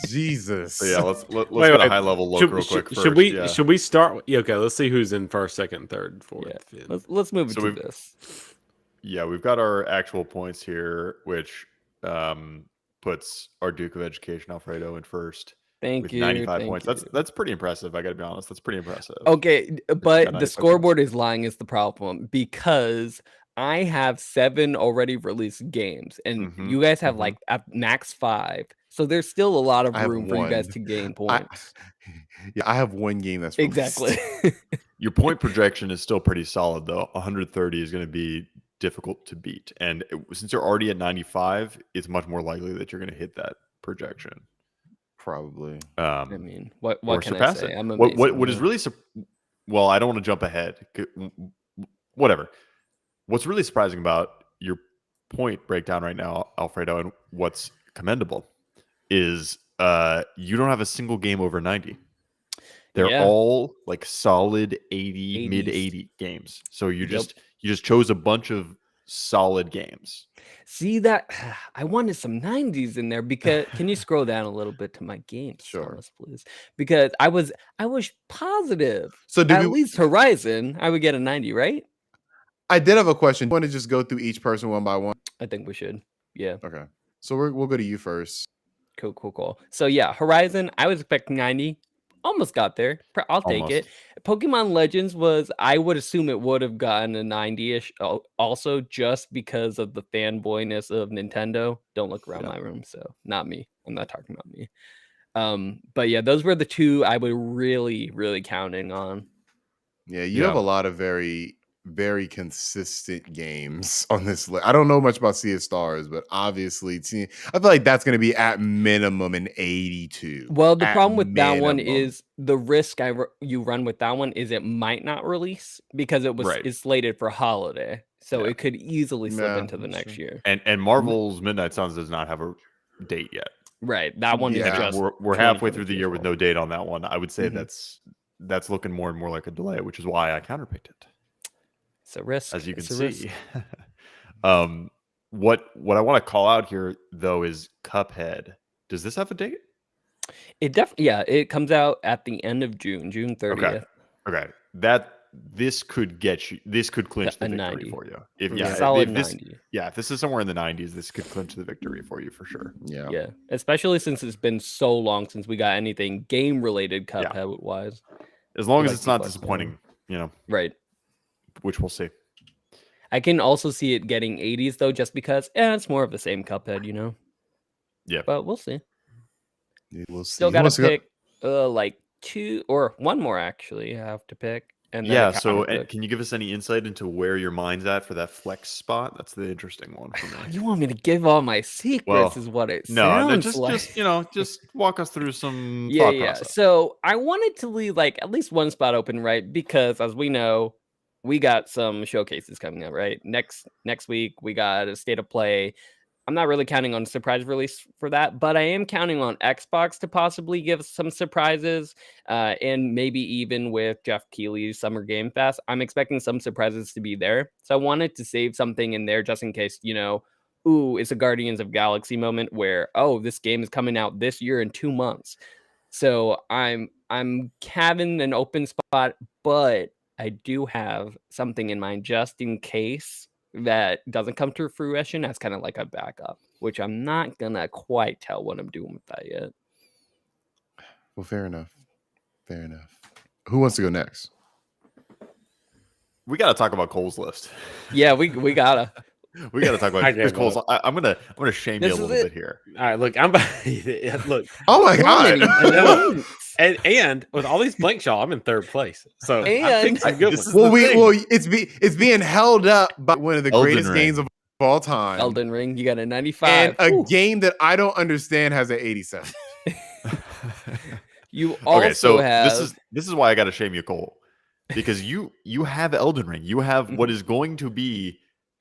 Jesus. So yeah, let's Wait, get a wait. high level look real quick first. Should we start? Okay, let's see who's in first, second, third, fourth. Yeah. fifth. Let's move So into this. Yeah, we've got our actual points here, which puts our Duke of Education Alfredo in first. Thank with you. 95 thank points. you. That's pretty impressive. I got to be honest. That's pretty impressive. Okay, got but the 95 scoreboard is lying is the problem because I have 7 already released games, and you guys have like at max 5. So there's still a lot of I have room for you guys one. to gain points. I have one game that's released. Exactly. Your point projection is still pretty solid, though. 130 is going to be difficult to beat. And since you're already at 95, it's much more likely that you're going to hit that projection. Probably. I mean, what or can I surpass say? it. I'm What is really well, I don't want to jump ahead. Whatever. What's really surprising about your point breakdown right now, Alfredo, and what's commendable is you don't have a single game over 90. They're all like solid 80, 80s. mid 80 games. So you just chose a bunch of solid games. See that? I wanted some 90s in there because can you scroll down a little bit to my games, Sure. Thomas, please? Because I was positive. So At least Horizon, I would get a 90, right? I did have a question. You want to just go through each person one by one? I think we should. Yeah. Okay. So we'll go to you first. Cool. So yeah, Horizon, I was expecting 90. Almost got there. I'll take it. Pokemon Legends I would assume it would have gotten a 90-ish also just because of the fanboyness of Nintendo. Don't look around my room, so not me. I'm not talking about me. But yeah, those were the 2 I would really, really counting on. Yeah, you have a lot of very, very consistent games on this list. I don't know much about Sea of Stars, but obviously, I feel like that's going to be at minimum an 82. Well, the problem with that one is the risk you run with that one is it might not release because it's slated for holiday, so it could easily slip into the next year. And Marvel's Midnight Suns does not have a date yet. Right, that one is just we're halfway through the year with no date on that one. I would say that's looking more and more like a delay, which is why I counterpicked it. It's a risk, as you can see. What I want to call out here though is Cuphead. Does this have a date? It definitely, it comes out at the end of June 30th. Okay. This could clinch the victory 90. for you. Solid 90. If this is somewhere in the 90s, this could clinch the victory for you for sure. Yeah. Especially since it's been so long since we got anything game related Cuphead wise. As long as it's not disappointing, Right. Which we'll see. I can also see it getting 80s though, just because it's more of the same Cuphead, Yeah. But we'll see. Yeah, we'll see. Still got to pick like 2 or 1 more actually. I have to pick. And then so can you give us any insight into where your mind's at for that flex spot? That's the interesting one for me. You want me to give all my secrets? Is what it sounds like. Just walk us through some thought process. So I wanted to leave like at least 1 spot open, right? Because as we know, we got some showcases coming up, right? Next week we got a state of play. I'm not really counting on surprise release for that, but I am counting on Xbox to possibly give some surprises, and maybe even with Jeff Keighley's Summer Game Fest. I'm expecting some surprises to be there. So I wanted to save something in there just in case, it's a Guardians of Galaxy moment where, this game is coming out this year in 2 months. So I'm having an open spot, but I do have something in mind just in case that doesn't come to fruition as kind of like a backup, which I'm not gonna quite tell what I'm doing with that yet. Well, fair enough. Who wants to go next? We got to talk about Cole's list. Yeah, we gotta. We got to talk about Cole's. I'm gonna shame you a little bit here. All right, look, look. Oh my god! And with all these blank shot, I'm in 3rd place. So I think I'm good. It's being held up by one of the greatest games of all time, Elden Ring. You got a 95, and a game that I don't understand has an 87. You also have. This is why I got to shame you, Cole. because you have Elden Ring. You have what is going to be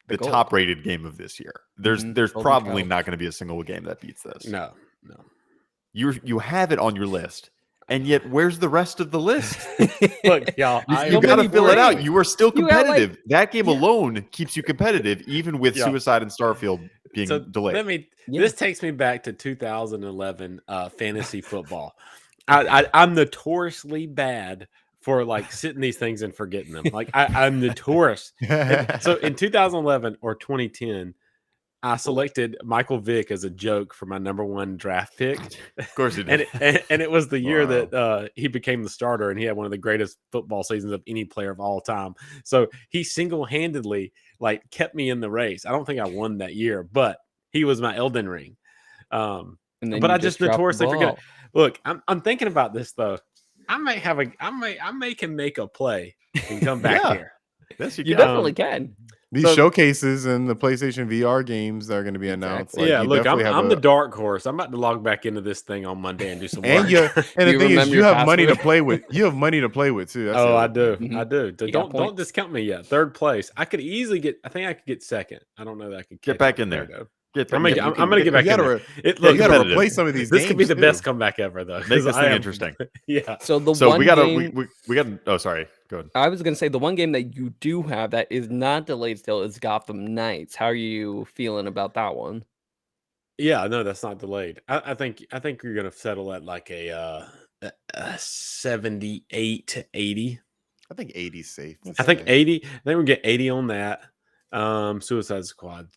the gold. top rated game of this year. There's Golden probably Child. not going to be a single game that beats this. No. You have it on your list, and yet where's the rest of the list? Look, y'all, You got to fill it out. You are still You got, like- competitive. That game alone keeps you competitive, even with Yeah. Suicide and Starfield being delayed. This takes me back to 2011 fantasy football. I'm notoriously bad for like sitting these things and forgetting them. Like I'm notorious. So in 2011 or 2010, I selected Michael Vick as a joke for my number 1 draft pick. Of course he did. And it was the year Wow. that he became the starter, and he had one of the greatest football seasons of any player of all time. So he single-handedly like kept me in the race. I don't think I won that year, but he was my Elden Ring. And then But you I just dropped the notoriously forget. ball. Look, I'm thinking about this though. I may can make a play and come back Yeah. here. Yes, You can. definitely can. These So- showcases and the PlayStation VR games that are going to be announced. Exactly. Like, Yeah, you look, definitely have I'm the dark horse. I'm about to log back into this thing on Monday and do some work. and the You thing is, remember you your have money to password? play with. You have money to play with too. That's the Oh, I other do. thing. I do. You got Don't points. discount me yet. 3rd place. I could easily get. I think I could get 2nd. I don't know that I could Get catch back up. in there. we go. Get I'm gonna get back You in gotta, there. re- It, you look, gotta competitive. replace some of these this games. could be the too. best comeback ever, though. Make 'cause this I thing am- interesting. Yeah. So the So one we got game, we got. Oh, sorry. Go ahead. I was gonna say the one game that you do have that is not delayed still is Gotham Knights. How are you feeling about that one? Yeah, no, that's not delayed. I think you're gonna settle at like a 78 to 80. I think 80's safe. to I think say. 80. I think we get 80 on that. Suicide Squad.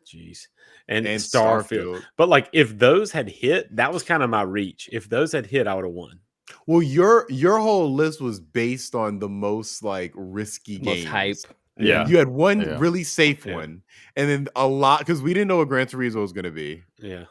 Jeez. And Starfield. But like if those had hit, that was kind of my reach. If those had hit, I would have won. Well, your whole list was based on the most like risky Most games. hype. Yeah. You had one Yeah. really safe Yeah. one, and then a lot because we didn't know what Gran Turismo was going to be, Yeah.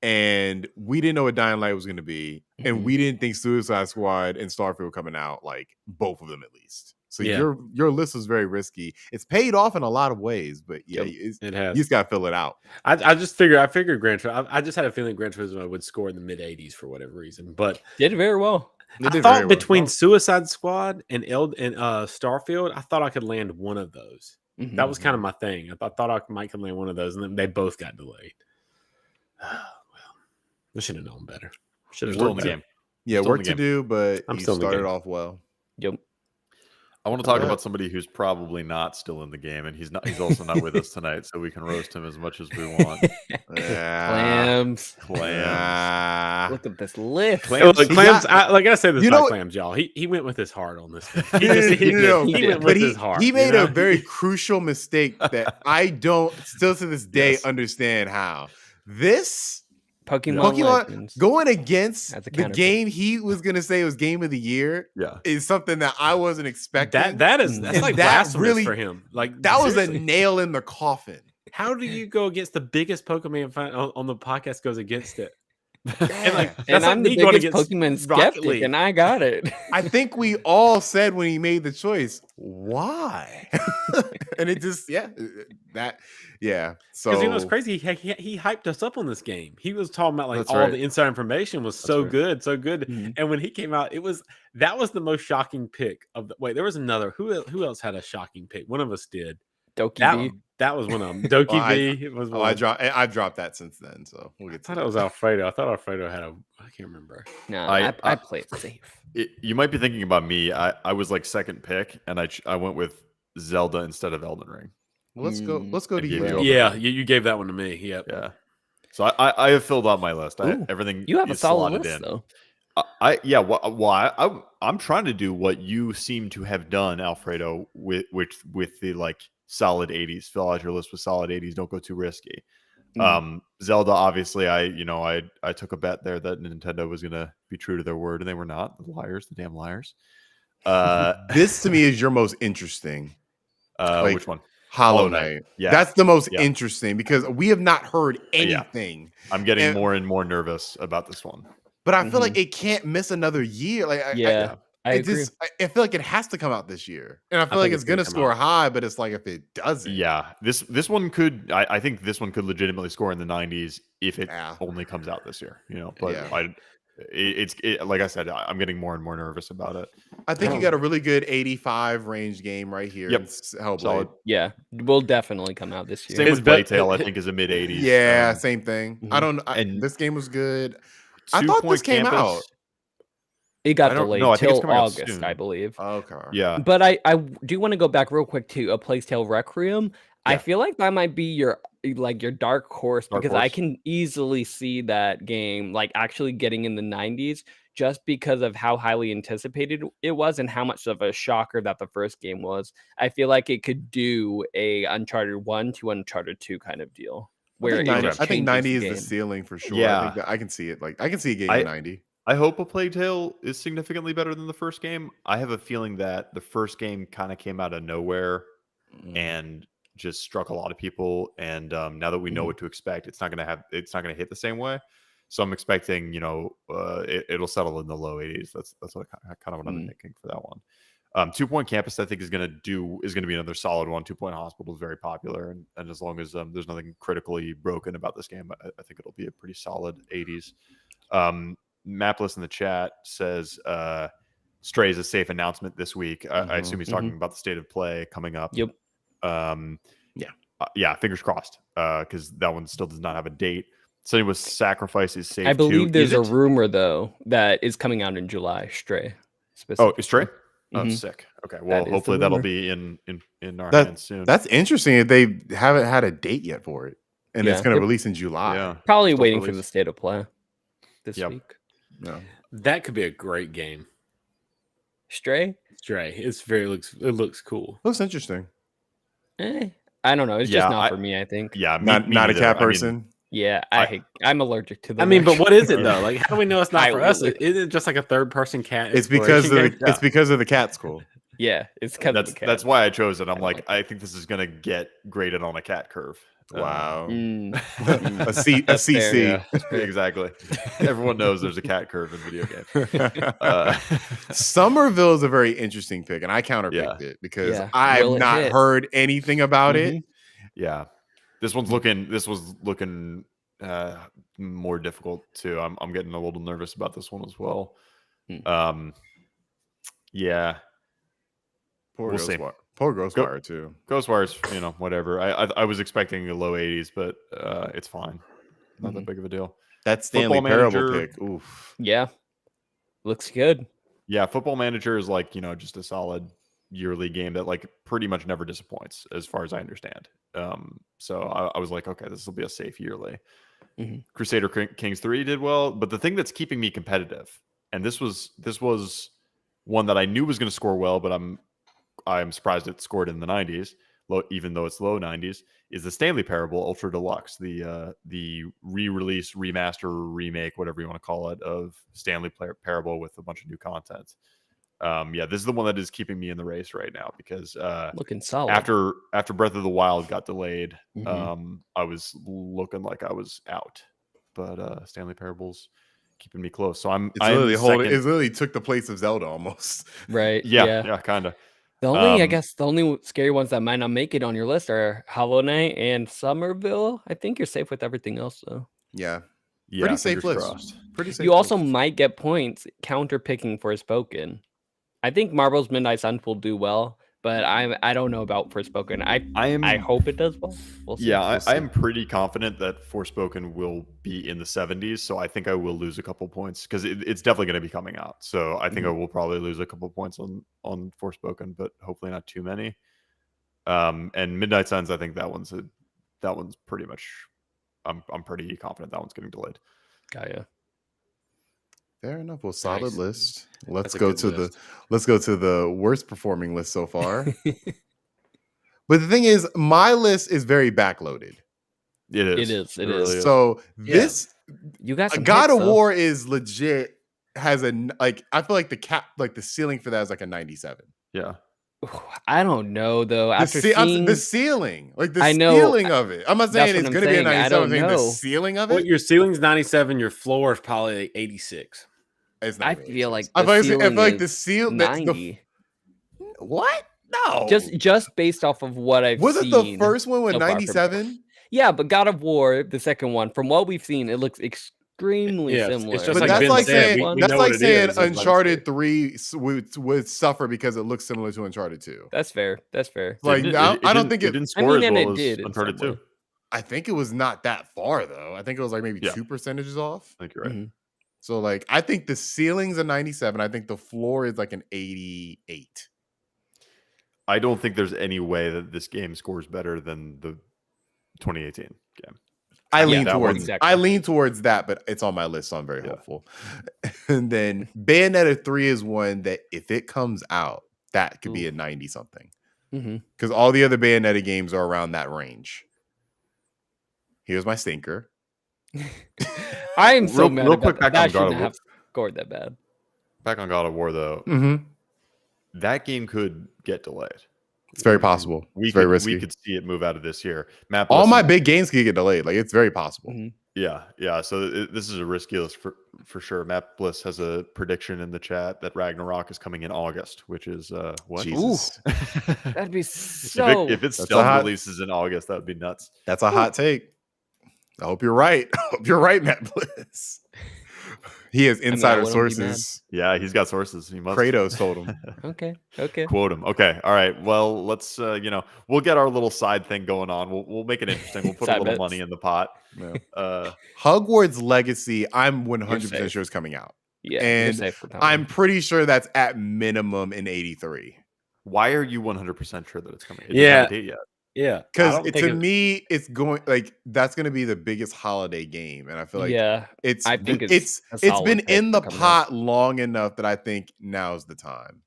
and we didn't know what Dying Light was going to be, and Mhm. we didn't think Suicide Squad and Starfield were coming out, like both of them at least. So Yeah. your list was very risky. It's paid off in a lot of ways, but yeah, Yep. It has. you just got to fill it out. I figured Gran Turismo. I just had a feeling Gran Turismo would score in the mid 80s for whatever reason. But Did very well. They I did very thought well. between Suicide Squad and Starfield, I thought I could land one of those. Mhm. That was kind of my thing. I thought I might could land one of those, and then they both got delayed. Well, I should have known better. Should have Still known in the better. game. Yeah, Still in work the to game. do, but I'm you still in the started game. off well. Yep. I want to talk Okay. about somebody who's probably not still in the game, and he's not. He's also not with us tonight, so we can roast him as much as we want. Yeah. Clams. Yeah. Look at this list. Look, He Clams. got- I gotta say this You about know- Clams, y'all. He went with his heart on this. Thing. No, He went but with his heart. he you made know? a very crucial mistake that I don't still to this day Yes. understand how. This Pokemon Pokemon Legends. going against That's a the counterfeit. game he was gonna say was game of the year Yeah. is something that I wasn't expecting. that's And like that blasphemous really- for him. Like that was a seriously. nail in the coffin. How do you go against the biggest Pokemon fan on the podcast goes against it? And like, And that's like I'm the me going biggest against Pokemon Rocket skeptic, League. and I got it. I think we all said when he made the choice, why? And it just So Because you know it's crazy. He hyped us up on this game. He was talking about like That's all right. the inside information was so right. good, so good. Mhm. And when he came out, that was the most shocking pick of the. Wait, there was another. Who else had a shocking pick? One of us did. Doki That was one of them. Doki Well, V was one. I've dropped that since then, so we'll I get to thought that. it was Alfredo. I thought Alfredo had a. I can't remember. No, I- I play it safe. You might be thinking about me. I was like second pick, and I went with Zelda instead of Elden Ring. Let's go to I gave you. you Joe. Elden Yeah, Ring. you gave that one to me. Yep. Yeah. So I have filled out my list. Ooh, Everything You have a is solid slotted list, in. though. I'm trying to do what you seem to have done, Alfredo, with the like solid 80s. Fill out your list with solid 80s. Don't go too risky. Zelda, obviously, I took a bet there that Nintendo was gonna be true to their word, and they were not. The liars, the damn liars. This to me is your most interesting. Like, Which one? Hollow Hollow Knight. Knight. Yeah. That's the most Yeah. interesting because we have not heard Yeah. anything. I'm getting And- more and more nervous about this one. But I feel like it can't miss another year. Like Yeah, I I agree. just I feel like it has to come out this year. And I feel like think it's it's gonna gonna come score out. high, but it's like if it doesn't. Yeah, this one could. I think this one could legitimately score in the 90s if it Yeah. only comes out this year. You know, but Yeah. like I said, I'm getting more and more nervous about it. I think you got a really good 85 range game right here. Yep. In Hellblade. Solid. Yeah, will definitely come out this year. Same with Plague Tale, I think, is a mid 80s. Yeah, same thing. Mhm. I don't. And this game was good. 2 I thought this Point came Campus, out. It got I don't delayed know, I think it's till coming out August, soon. I believe. Okay. Yeah. But I do want to go back real quick to A Plague Tale Requiem. I Yeah. feel like that might be your dark horse Dark because I horse. can easily see that game like actually getting in the 90s just because of how highly anticipated it was and how much of a shocker that the first game was. I feel like it could do a Uncharted 1 to Uncharted 2 kind of deal. Where it just I think changes 90 the is the game. ceiling for sure. I Yeah. think that I can see it. Like I can see a game in 90. I hope A Plague Tale is significantly better than the first game. I have a feeling that the first game kind of came out of nowhere and just struck a lot of people. And now that we know what to expect, it's not going to hit the same way. So I'm expecting, it'll settle in the low 80s. That's what kind of what I'm thinking for that one. 2 Point Campus, I think, is going to be another solid one. 2 Point Hospital is very popular, and as long as there's nothing critically broken about this game, I think it'll be a pretty solid 80s. Mapless in the chat says Stray is a safe announcement this week. I assume he's talking about the state of play coming up. Yep. Yeah, fingers crossed, because that one still does not have a date. So it was Sacrifice is safe. I believe too. there's a rumor though that is coming out in July. Stray. Oh, Stray. Oh, Mhm. sick. Okay, well, That is the hopefully that'll rumor. be in our hands soon. That's interesting. If they haven't had a date yet for it, and it's Yeah. going to release in July. Yeah, Probably Still waiting for release. the state of play this Yep. week. No. That could be a great game. Stray? Stray. It looks cool. Looks interesting. I don't know. It's Yeah, just not for me, I think. Yeah, Not a neither. cat I mean, person. Yeah, I'm allergic to them. I mean, but what is it actually. though? Like, how do we know it's not I for us? really- Isn't it just like a third-person cat? It's because of exploration game? it's because of the cat school. Yeah, it's kind of that's why I chose it. I'm I like, like I think this is gonna get graded on a cat curve. Wow. Mm. a CC. Yeah. Exactly. Everyone knows there's a cat curve in video games. Somerville is a very interesting pick, and I counterpicked it because Yeah. I've Will it not hit? heard anything about it. Yeah, this was looking more difficult too. I'm getting a little nervous about this one as well. Yeah, Poor We'll see. Ghostwire too. Ghostwire's, whatever. I was expecting the low 80s, but it's fine. Not that big of a deal. That Stanley Football Parable Manager- pick. Oof. Yeah. Looks good. Yeah, Football Manager is like, just a solid yearly game that like pretty much never disappoints as far as I understand. So I was like, okay, this will be a safe yearly. Crusader Kings 3 did well, but the thing that's keeping me competitive, and this was one that I knew was going to score well, but I'm surprised it scored in the 90s, even though it's low 90s, is the Stanley Parable Ultra Deluxe, the re-release, remaster, remake, whatever you want to call it, of Stanley Parable with a bunch of new content. This is the one that is keeping me in the race right now because Looking solid. after Breath of the Wild got delayed, Mhm. I was looking like I was out, but Stanley Parable's keeping me close. So It's literally took the place of Zelda almost. Right. Yeah, kind of. The only, I guess, the only scary ones that might not make it on your list are Hollow Knight and Somerville. I think you're safe with everything else, though. Yeah. Yeah, Pretty safe fingers list. crossed. Pretty safe. You also list. might get points counter picking Forspoken. I think Marvel's Midnight Suns will do well, but I don't know about Forspoken. I hope it does well. We'll see. Yeah, I am pretty confident that Forspoken will be in the 70s, so I think I will lose a couple points because it's definitely going to be coming out. So I think I will probably lose a couple points on Forspoken, but hopefully not too many. And Midnight Suns, I think that one's pretty much. I'm pretty confident that one's getting delayed. Got ya. Fair enough. Well, solid Nice. list. Let's That's a go good to list. the worst performing list so far. But the thing is, my list is very backloaded. It is. It really is. So this You got some God picks, of though. War is legit. I feel like the ceiling for that is like a 97. Yeah. I don't know though. After The seeing ceiling, like the I know, ceiling of it. I'm not that's saying what it's I'm going to be a saying, I 97. I'm don't saying the know. ceiling of Well, it your ceiling's 97. Your floor is probably like 86. is not I really feel like 86. the I ceiling feel like the is ceiling. 90. What? No. Just based off of what I've Was seen. it the first one with so far from- 97? Yeah, but God of War, the second one, from what we've seen, it looks extremely Yeah, similar. it's just But like that's Ben like said, saying we that's know like what it saying is, let's Uncharted do it. 3 would suffer because it looks similar to Uncharted 2. That's fair. That's fair. Like Didn't I don't think it it. didn't I score mean, as and well it as did in Uncharted some way. 2. I think it was not that far though. I think it was like maybe Yeah. 2 percentages off. I think you're right. Mhm. So like I think the ceiling's a 97. I think the floor is like an 88. I don't think there's any way that this game scores better than the 2018 game. I Yeah, lean that towards one- exactly. I lean towards that, but it's on my list, so I'm very Yeah. hopeful. And then Bayonetta 3 is one that if it comes out, that could be a 90 something. Mhm. Because all the other Bayonetta games are around that range. Here's my stinker. I am so Real- mad real about quick that. back on That God of shouldn't War. have scored that bad. Back on God of War though, Mm-hmm. that game could get delayed. It's very possible. We It's very could risky. we could see it move out of this year. Matt, All my listen, big games could get delayed. Like it's very possible. Mhm. yeah. So this is a risky list for sure. Matt Bliss has a prediction in the chat that Ragnarok is coming in August, which is what? Jesus. That'd be if so. it That's stealth a hot- releases in August, that would be nuts. That's a hot take. I hope you're right. I hope you're right, Matt Bliss. He has insider wouldn't be mad. sources. Yeah, he's got sources. He must. Kratos told him. Okay. Okay. Quote him. Okay. All right. Well, let's we'll get our little side thing going on. We'll make it interesting. We'll put a Side little bets. money in the pot. Yeah. Hogwarts Legacy, I'm 100% safe. sure is coming out. Yeah. And you're safe for time. I'm pretty sure that's at minimum in 83. Why are you 100% sure that it's coming? It doesn't Yeah. have a date yet. Yeah, Because to me, it's going like that's going to be the biggest holiday game, and I feel like yeah. it's I think it's a it's solid been pick in the for coming pot long enough that I think now's the time.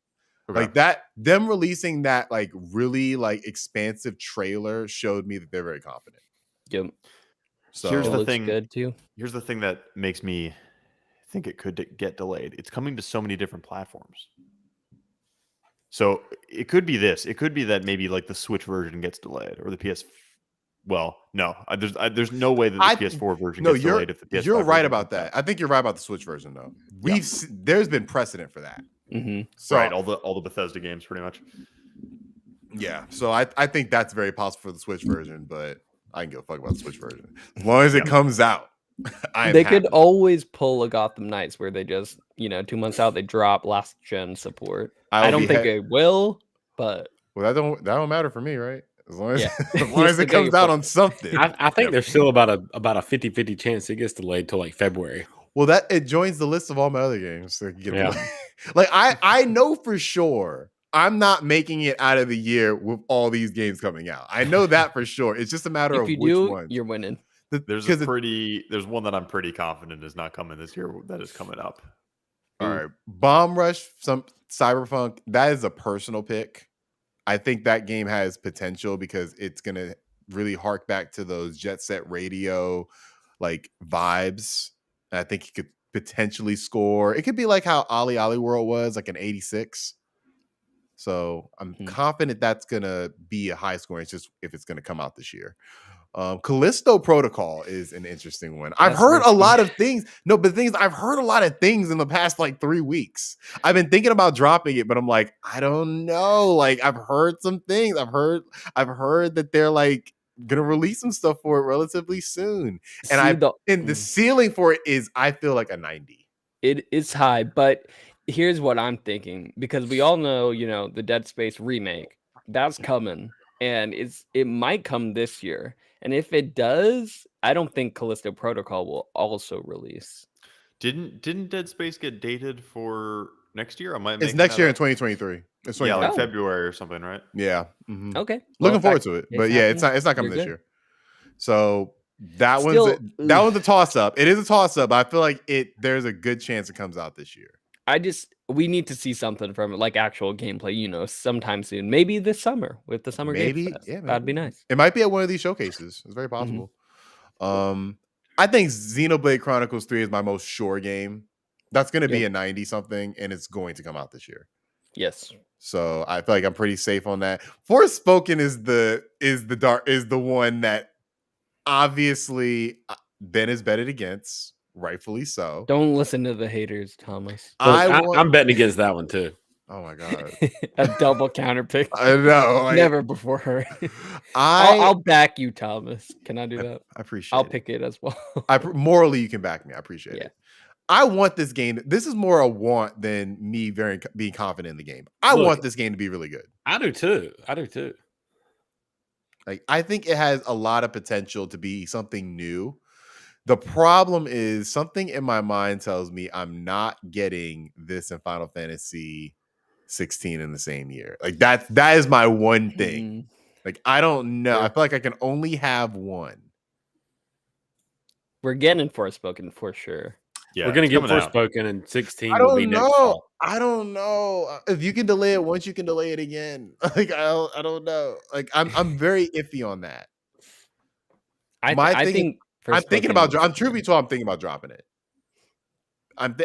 Okay. Like that, them releasing that like really like expansive trailer showed me that they're very confident. Yep. So Here's It the looks thing. good too. Here's the thing that makes me think it could get delayed. It's coming to so many different platforms. So it could be this. It could be that maybe like the Switch version gets delayed or the PS. Well, no, there's no way that the PS4 version gets delayed if the PS5 you're right version about comes out. that. I think you're right about the Switch version though. There's been precedent for that. Mm-hmm. So Right, all the Bethesda games pretty much. yeah, so I think that's very possible for the Switch version, but I can give a fuck about the Switch version as long as it comes out. They could always pull a Gotham Knights where they just 2 months out they drop last gen support. I don't think it will, but well, that don't matter for me, right? As long as, Yeah. as, long You as still it get comes your out point. on something. I think there's still about a 50-50 chance it gets delayed till like February. Well, that it joins the list of all my other games. So it can get Yeah. delayed. Like I know for sure I'm not making it out of the year with all these games coming out. I know that for sure. It's just a matter if of you which do, ones. you're winning. There's one that I'm pretty confident is not coming this year that is coming up. All right, Bomb Rush, some Cyberpunk. That is a personal pick. I think that game has potential because it's gonna really hark back to those Jet Set Radio like vibes. And I think it could potentially score. It could be like how Ali World was, like an 86. So I'm confident that's gonna be a high score. It's just if it's gonna come out this year. Callisto Protocol is an interesting one. I've heard a lot of things. No, but the thing is, I've heard a lot of things in the past like 3 weeks. I've been thinking about dropping it, but I'm like, I don't know. Like, I've heard some things. I've heard that they're like gonna release some stuff for it relatively soon. And the ceiling for it is, I feel like a 90. It is high, but here's what I'm thinking because we all know, the Dead Space remake that's coming, and it might come this year. And if it does, I don't think Callisto Protocol will also release. Didn't Dead Space get dated for next year? It's next year in 2023. It's like February or something, right? Yeah. Mm-hmm. Okay. Looking forward to it, but yeah, it's not coming this year. So that one's a toss up. It is a toss up. I feel like there's a good chance it comes out this year. We need to see something from it, like actual gameplay, sometime soon. Maybe this summer with the Summer Game Fest. Yeah, that'd be nice. It might be at one of these showcases. It's very possible. I think Xenoblade Chronicles 3 is my most sure game. That's going to be a 90 something, and it's going to come out this year. Yes. So I feel like I'm pretty safe on that. Forspoken is the one that obviously Ben is betted against. Rightfully so. Don't listen to the haters, Thomas. I'm betting against that one too. Oh my god. A double counter pick. I know. Like, Never before her. I'll back you, Thomas. Can I do that? I appreciate I'll it. pick it as well. Morally, you can back me. I appreciate Yeah. it. I want this game. This is more a want than me being confident in the game. I want this game to be really good. I do too. Like, I think it has a lot of potential to be something new. The problem is something in my mind tells me I'm not getting this in Final Fantasy 16 in the same year. Like that is my one thing. Like, I don't know. I feel like I can only have one. We're getting Forspoken for sure. Yeah, we're gonna get Forspoken in 16. I don't know. I don't know if you can delay it once. You can delay it again. Like I don't know. Like I'm very iffy on that. I think I'm thinking about. I'm truth be told, I'm thinking about dropping it.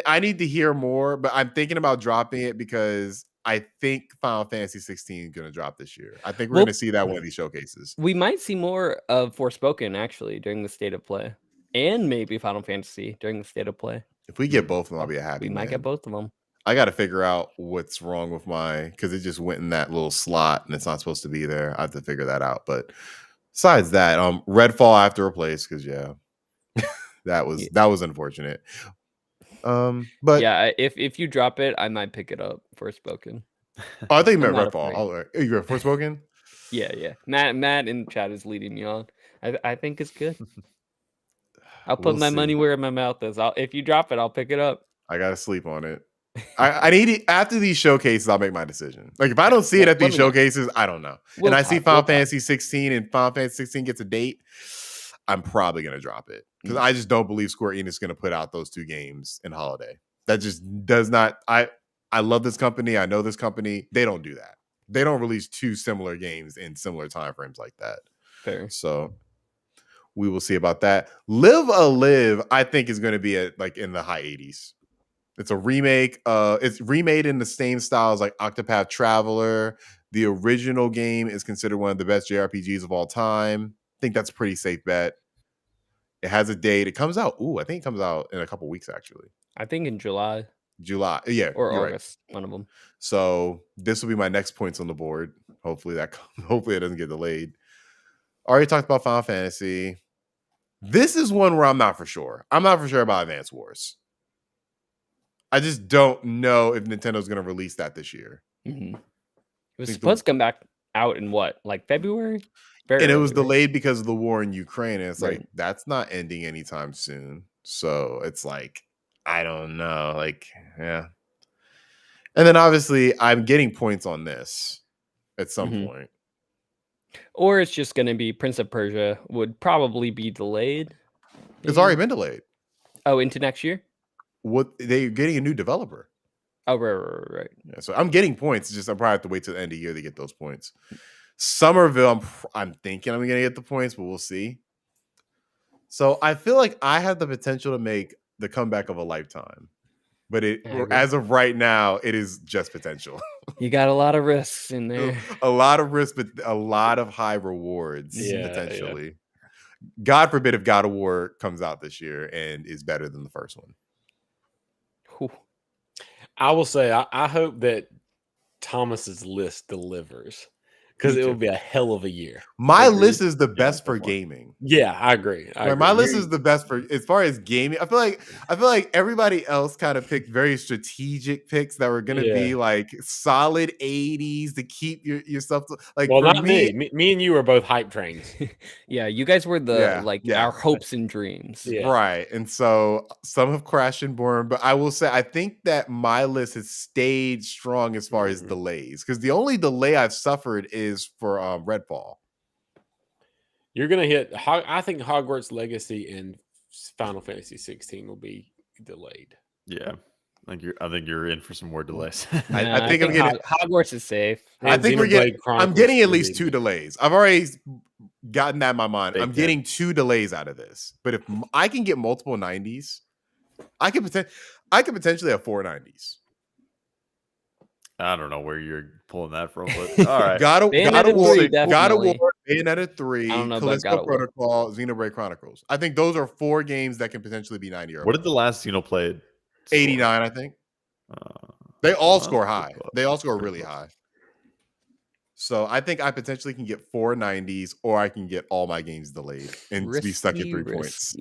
I need to hear more, but I'm thinking about dropping it because I think Final Fantasy 16 is going to drop this year. I think we're going to see that one of these showcases. We might see more of Forspoken actually during the state of play, and maybe Final Fantasy during the state of play. If we get both of them, I'll be happy. We might get both of them. I got to figure out what's wrong with because it just went in that little slot and it's not supposed to be there. I have to figure that out. But besides that, Redfall I have to replace because that was unfortunate. But yeah, if you drop it, I might pick it up. Forspoken. Oh, I think you meant Redfall. Oh, you got Forspoken? Yeah. Matt in chat is leading me on. I think it's good. I'll put my money where my mouth is. If you drop it, I'll pick it up. I gotta sleep on it. I need it after these showcases. I'll make my decision. Like if I don't see it at these showcases, I don't know. And I see Final Fantasy 16 and Final Fantasy 16 gets a date, I'm probably gonna drop it because I just don't believe Square Enix is gonna put out those two games in holiday. That just does not. I love this company. I know this company. They don't do that. They don't release two similar games in similar time frames like that. Fair. So we will see about that. Live a Live, I think, is going to be like in the high 80s. It's a remake. It's remade in the same style as like Octopath Traveler. The original game is considered one of the best JRPGs of all time. I think that's a pretty safe bet. It has a date. It comes out. I think it comes out in a couple weeks, actually. I think in July. Yeah. Or August. Right. One of them. So this will be my next points on the board. Hopefully it doesn't get delayed. Already talked about Final Fantasy. This is one where I'm not for sure. I'm not for sure about Advance Wars. I just don't know if Nintendo's going to release that this year. Mm-hmm. It was supposed to come back out in what, like February? And it was delayed because of the war in Ukraine. And it's like, that's not ending anytime soon. So it's like, I don't know. Like, yeah. And then obviously I'm getting points on this at some point. Or it's just going to be Prince of Persia would probably be delayed. Maybe. It's already been delayed. Oh, into next year? They're getting a new developer. Oh, right. Yeah, so I'm getting points. It's just I probably have to wait till the end of the year to get those points. Somerville, I'm thinking I'm going to get the points, but we'll see. So I feel like I have the potential to make the comeback of a lifetime. But as of right now, it is just potential. You got a lot of risks in there. A lot of risks, but a lot of high rewards, potentially. Yeah. God forbid if God of War comes out this year and is better than the first one. Whew. I will say, I hope that Thomas's list delivers. Because it will be a hell of a year. My list is the best for gaming. Yeah, I agree. My list is the best for as far as gaming. I feel like everybody else kind of picked very strategic picks that were going to be like solid 80s to keep yourself like. Well, not me. Me and you are both hype trains. Yeah, you guys were our hopes and dreams. Yeah. Right, and so some have crashed and burned, but I will say I think that my list has stayed strong as far as delays because the only delay I've suffered is for Redfall. You're gonna hit. I think Hogwarts Legacy and Final Fantasy 16 will be delayed. Yeah, I think you're in for some more delays. I think I'm getting Hogwarts is safe. I think I'm getting at least 2 delays. I've already gotten that in my mind. I'm getting 2 delays out of this. But if I can get multiple 90s, I could potentially have 4 90s. I don't know where you're pulling that from, but all right. God of War, Bayonetta 3, Callisto Protocol, Xenoblade Chronicles. I think those are 4 games that can potentially be 90 or What did the last Xeno played? 89, I think. They all Huh? score high. They all score Pretty really close. high. So I think I potentially can get 4 90s, or I can get all my games delayed and be stuck at 3 points.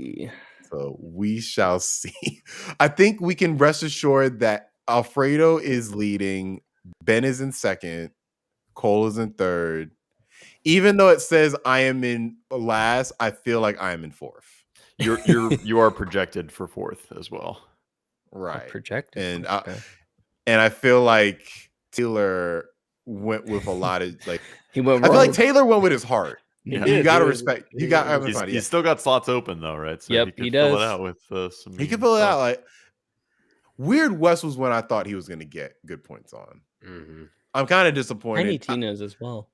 So we shall see. I think we can rest assured that Alfredo is leading, Ben is in second, Cole is in third. Even though it says I am in last, I feel like I am in fourth. You are projected for fourth as well. Right. Projected. And Okay. and I feel like Taylor went with a lot of like He went I feel like rogue. Taylor went with his heart. Yeah. You did. gotta He was- respect. he You got. went with I'm fine, yeah. He's still got slots open though, right? So Yep, he could he fill does. it out with some. He mean can fill it stuff. out. Like Weird West was when I thought he was going to get good points on. Mhm. I'm kind of disappointed. Tiny Tina's as well.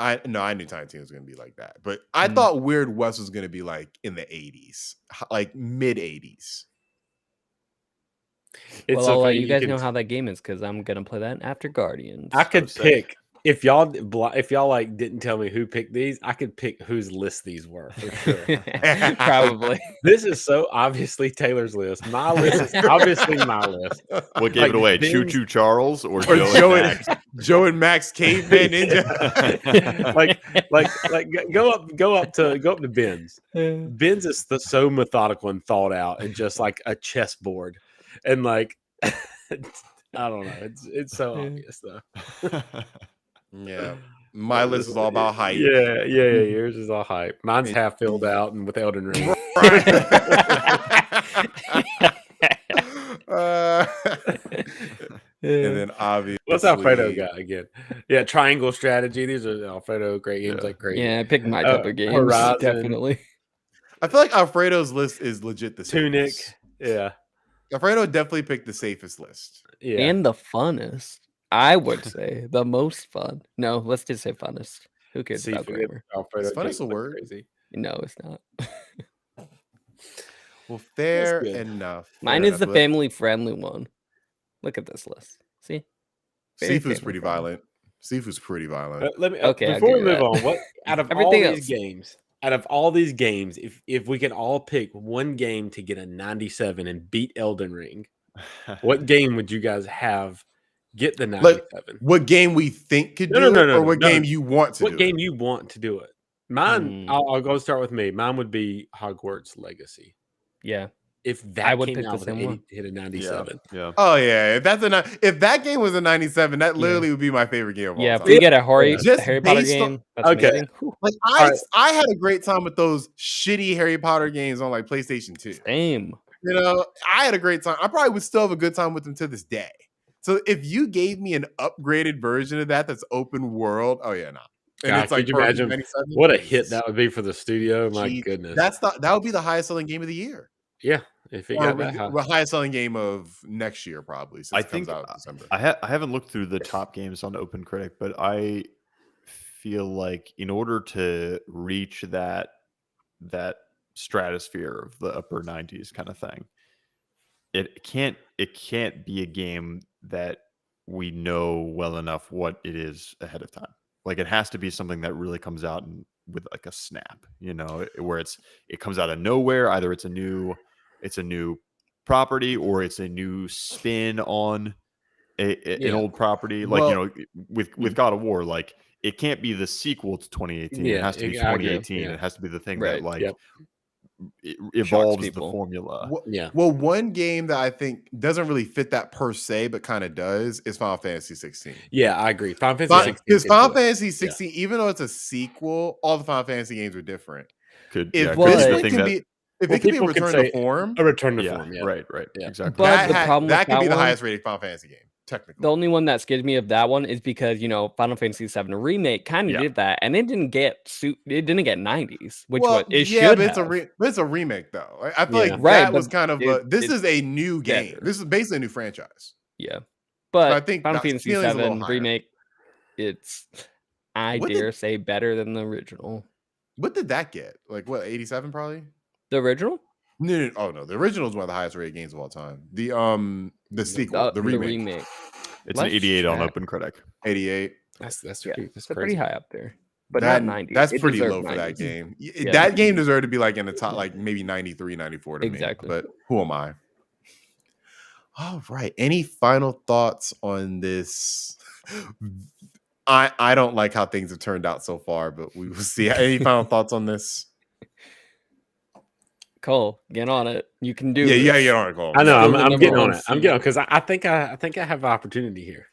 I knew Tiny Tina was going to be like that, but I Mm. thought Weird West was going to be like in the 80s, like mid 80s. It's Well, so I'll let funny. you guys can- know how that game is because I'm gonna play that after Guardians. I could sick. pick if y'all like didn't tell me who picked these. I could pick whose list these were for sure. Probably. This is so obviously Taylor's list. My list is obviously my list. What gave Like, it away? Choo Ben's- Choo Charles or Or Joe and Max? Joe and Max Caveman Ninja. like go up to Ben's. Ben's is so methodical and thought out and just like a chessboard. And like I don't know. It's so obvious though. Yeah. My list is all about height. Yeah. Yours is all hype. Mine's half filled out and with Elden Ring. And then obviously, What's Alfredo got again? Yeah, triangle strategy. These are Alfredo great games, Yeah. like great. Yeah, I picked my type of games. Horizon. Definitely. I feel like Alfredo's list is legit the Tunic. safest. Yeah, Alfredo definitely picked the safest list. yeah. And the funnest. I would say the most fun. No, let's just say funnest. Who cares See, about forget grammar? Alfredo. Is fun games is a look word? Crazy. No, it's not. Well, fair good. enough. Mine fair is the enough. family friendly one. Look at this list. See? Very Seafood's family pretty friendly. violent. Seafood's pretty violent. Let me Okay, I'll before we give you move that. on. What out of Everything all else. these games? Out of all these games, if we can all pick one game to get a 97 and beat Elden Ring, what game would you guys have get the 97? What game we think could No, do no, it, no, or no, what no. game you want to What do game it? you want to do it? Mine, Hmm. I'll go start with me. Mine would be Hogwarts Legacy. Yeah. If that I would came pick the out with same an one. hit a 97. Yeah. Oh yeah, if that game was a 97, that literally would be my favorite game of all Yeah, if time. we get a Harry, Just Harry Potter based on- game, that's Okay. amazing. Whew. Like Alright. I had a great time with those shitty Harry Potter games on like PlayStation 2. Same. You know, I had a great time. I probably would still have a good time with them to this day. So if you gave me an upgraded version of that that's open world, oh yeah, no. And God, it's like could you perfect imagine 97, What a hit that would be for the studio. My Gee, goodness. that would be the highest selling game of the year. Yeah. If it Or got that high. the highest selling game of next year, probably, since I it comes think out in December. I haven't looked through the top games on OpenCritic, but I feel like in order to reach that stratosphere of the upper 90s kind of thing, it can't be a game that we know well enough what it is ahead of time. Like it has to be something that really comes out with like a snap, you know, where it comes out of nowhere. Either it's a new property or it's a new spin on an Yeah. old property. Like, Well- you know, with God of War, like it can't be the sequel to 2018. It Yeah, has to be I agree, 2018. yeah. It has to be the thing Right, that like yep. it evolves the people. formula. Yeah. Well, one game that I think doesn't really fit that per se, but kind of does, is Final Fantasy 16. Yeah, I agree. Final Fantasy 16 Because could Final do it. Fantasy 16, even though it's a sequel, all the Final Fantasy games are different. Could If yeah, Well, could be this the one thing can that be, if Well, it can be a people can return say- to form, A return to yeah, form. Yeah. right, Yeah. exactly. But the problem with that could be that the one- highest rated Final Fantasy game, technically. The only one that scares me of that one is because, you know, Final Fantasy VII Remake kind of Yeah. did that, and it didn't get 90s, which Well, what it yeah, should but have. it's a remake though. I feel Yeah. like Right, that was but kind of this it's is a new game. better. This is basically a new franchise. Yeah, So but I think Final that Fantasy ceiling's a little VII higher. Remake, it's What did- dare say better than the original. What did that get? Like what, 87 probably? The original, No, oh no, the original is one of the highest rated games of all time. The sequel, the remake, It's an Let's 88 on check. OpenCritic. 88. That's Yeah, pretty, that's it's crazy. pretty high up there, but That- not 90s. That's It pretty deserved low for that 90s. game. Yeah. That game deserved to be like in the top, like maybe 93, 94 to Exactly. me. But who am I? All right. Any final thoughts on this? I don't like how things have turned out so far, but we will see. Any final thoughts on this? Cole, get on it. You can do Yeah, this. yeah, you don't recall. I know. Still the I'm number getting on one it. I'm seed. getting on because I think I have opportunity here.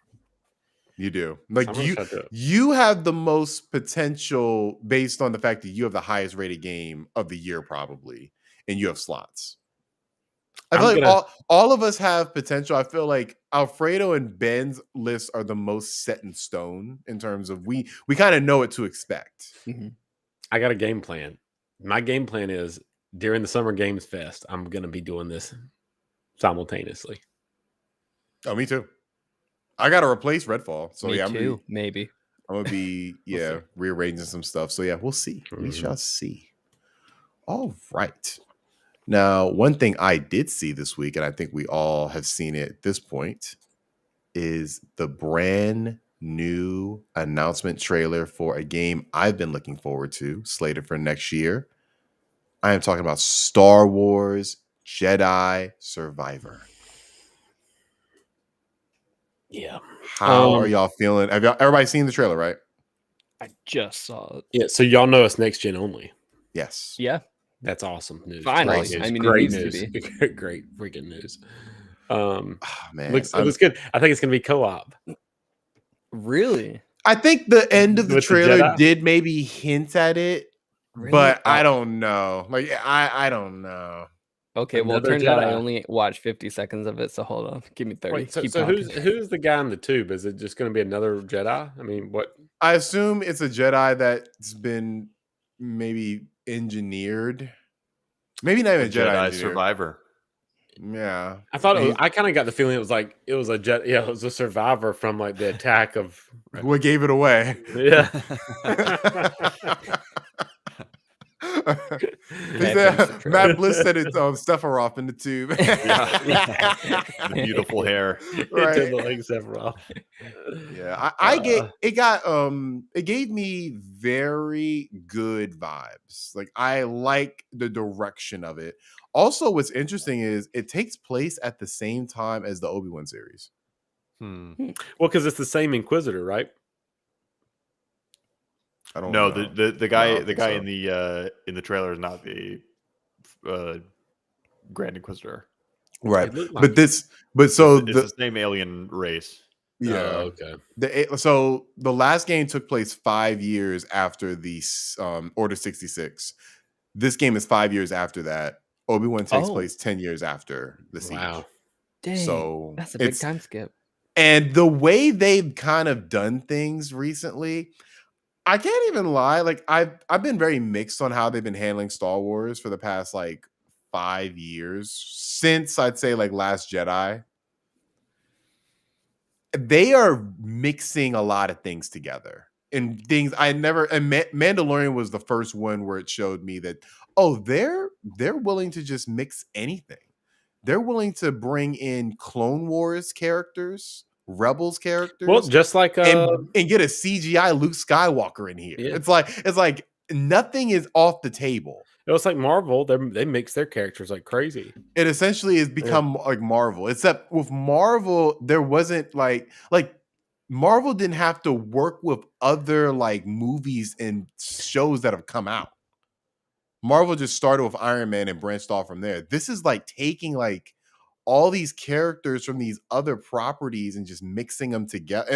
You do. So Like I'm gonna try to do it. you have the most potential based on the fact that you have the highest rated game of the year, probably, and you have slots. I feel I'm like gonna. all of us have potential. I feel like Alfredo and Ben's lists are the most set in stone in terms of we kind of know what to expect. Mhm. I got a game plan. My game plan is during the Summer Games Fest, I'm gonna be doing this simultaneously. Oh, me too. I got to replace Redfall, so Me yeah, too, maybe. I'm gonna be We'll see. rearranging some stuff. So yeah, we'll see. We Mhm. shall see. All right. Now, one thing I did see this week, and I think we all have seen it at this point, is the brand new announcement trailer for a game I've been looking forward to, slated for next year. I am talking about Star Wars Jedi Survivor. Yeah. How are y'all feeling? Have y'all everybody seen the trailer, right? I just saw it. Yeah. So y'all know it's next gen only. Yes. Yeah. That's awesome news. Finally. Awesome. I mean, it great needs news. to be. Great freaking news. Oh, man. It looks good. I think it's gonna be co-op. Really? I think the end of the With the trailer Jedi? did maybe hint at it, Really? but I Oh. don't know. Like I don't know. Okay, well, it Another turns out I Jedi. only watched 50 seconds of it, so hold on. Give me 30. Wait, so Keep so talking. who's the guy in the tube? Is it just gonna be another Jedi? I mean, what? I assume it's a Jedi that's been maybe engineered. Maybe not even A a Jedi, Jedi engineer. Survivor. Yeah. I thought He's- I kind of got the feeling it was a Jedi. Yeah, it was a survivor from like the attack of. What gave it away? Yeah. He said, Matt Bliss said it's Sephiroth in the tube. The beautiful hair. Right. It did look like Sephiroth. Yeah, it gave me very good vibes. Like I like the direction of it. Also, what's interesting is it takes place at the same time as the Obi-Wan series. Hmm. Well, because it's the same Inquisitor, right? I don't No, know. the guy don't think so. in the trailer is not the Grand Inquisitor. Right. It looked like But so It's the same alien race. yeah. Oh, okay. So the last game took place 5 years after the Order 66. This game is 5 years after that. Obi-Wan takes Oh. place 10 years after the siege. Wow. Dang, So that's a big it's- time skip. And the way they've kind of done things recently, I can't even lie. Like I've been very mixed on how they've been handling Star Wars for the past like 5 years, since I'd say like Last Jedi. They are mixing a lot of things together. And things I never and Mandalorian was the first one where it showed me that they're willing to just mix anything. They're willing to bring in Clone Wars characters, Rebels characters, Well, just like and get a CGI Luke Skywalker in here. Yeah. It's like nothing is off the table. it was like Marvel, they mix their characters like crazy. It essentially has become like Marvel, except with Marvel, there wasn't like Marvel didn't have to work with other like movies and shows that have come out. Marvel just started with Iron Man and branched off from there. This is like taking like all these characters from these other properties and just mixing them together.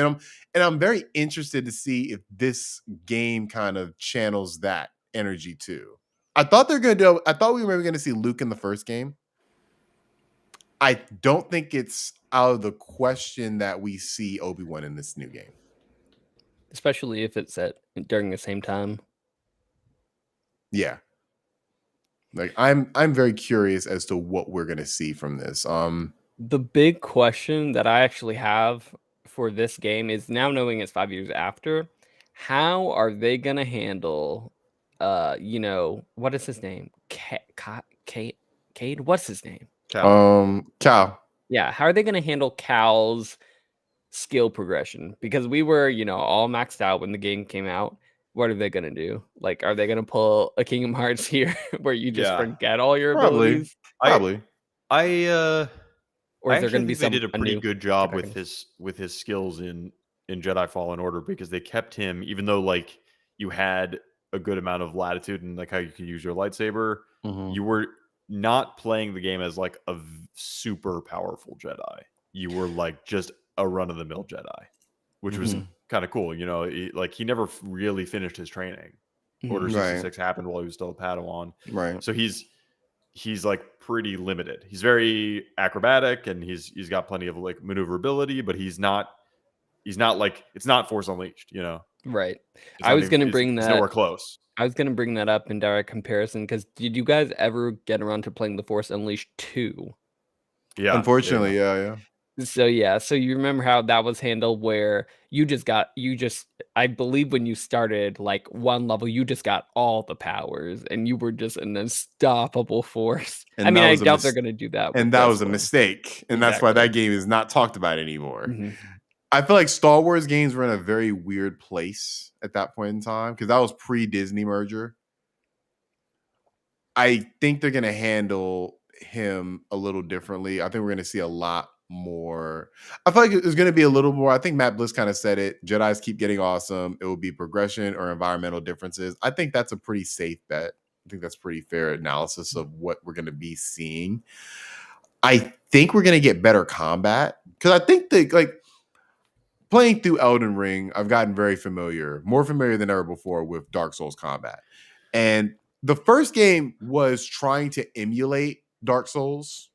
And I'm very interested to see if this game kind of channels that energy too. I thought we were going to see Luke in the first game. I don't think it's out of the question that we see Obi-Wan in this new game. Especially if it's set during the same time. Yeah. Like I'm very curious as to what we're gonna see from this. The big question that I actually have for this game is, now knowing it's 5 years after, how are they gonna handle what is his name? Cade? What's his name? Cal. Yeah, how are they gonna handle Cal's skill progression? Because we were, all maxed out when the game came out. What are they gonna do? Like, are they gonna pull a Kingdom Hearts here where you just Yeah. forget all your Probably. abilities? Probably. I or I is there going to actually be think they some did a pretty new good job with mechanism? his skills in Jedi Fallen Order, because they kept him, even though like you had a good amount of latitude and like how you could use your lightsaber, you were not playing the game as like a super powerful Jedi. You were like just a run of the mill Jedi, which was kind of cool. You know, he never really finished his training. Order 66 happened while he was still a Padawan. Right. So he's like pretty limited. He's very acrobatic and he's got plenty of like maneuverability, but he's not like, it's not Force Unleashed, you know. Right. It's I not was even, going to bring it's that. nowhere close. I was going to bring that up in direct comparison, because did you guys ever get around to playing The Force Unleashed 2? Yeah. Unfortunately, yeah. So you remember how that was handled, where you just I believe when you started like one level, you just got all the powers and you were just an unstoppable force. And I mean, that I was a doubt they're going to do that. And with that this was a one. mistake. And that's why that game is not talked about anymore. Mhm. I feel like Star Wars games were in a very weird place at that point in time, because that was pre-Disney merger. I think they're going to handle him a little differently. I think we're going to see a lot more. I feel like it's going to be a little more. I think Matt Bliss kind of said it. Jedis keep getting awesome. It will be progression or environmental differences. I think that's a pretty safe bet. I think that's pretty fair analysis of what we're going to be seeing. I think we're going to get better combat, because I think that like playing through Elden Ring, I've gotten very familiar, more familiar than ever before with Dark Souls combat. And the first game was trying to emulate Dark Souls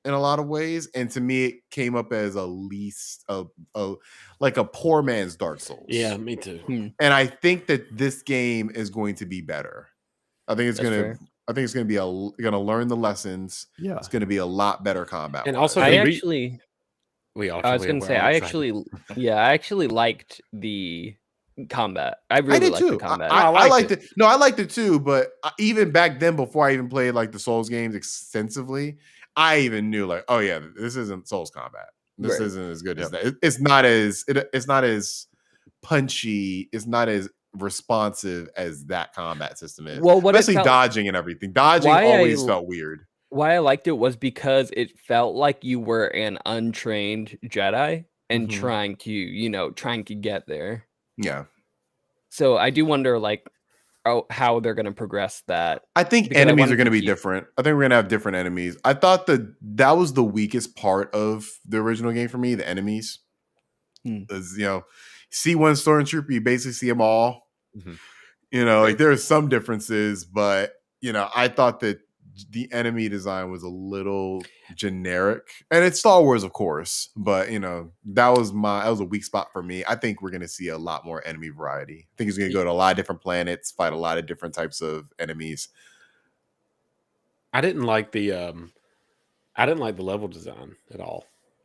in a lot of ways, and to me, it came up as like a poor man's Dark Souls. Yeah, me too. And I think that this game is going to be better. I think it's going to be going to learn the lessons. Yeah, it's going to be a lot better combat. And also, I was going to say, I actually liked the combat. I really liked the combat. I liked it. No, I liked it too. But even back then, before I even played like the Souls games extensively, I even knew like, oh yeah, this isn't Souls combat. This isn't as good as that. It's not as punchy. It's not as responsive as that combat system is. Well, especially dodging and everything. Dodging always felt weird. Why I liked it was because it felt like you were an untrained Jedi and trying to get there. Yeah. So I do wonder like how they're going to progress that. I think enemies are going to be different. I think we're going to have different enemies. I thought that was the weakest part of the original game for me, the enemies. Is, see one stormtrooper, you basically see them all. Like there are some differences, but I thought that the enemy design was a little generic, and it's Star Wars, of course, but that was a weak spot for me. I think we're going to see a lot more enemy variety. I think it's going to go to a lot of different planets, fight a lot of different types of enemies. I didn't like the level design at all.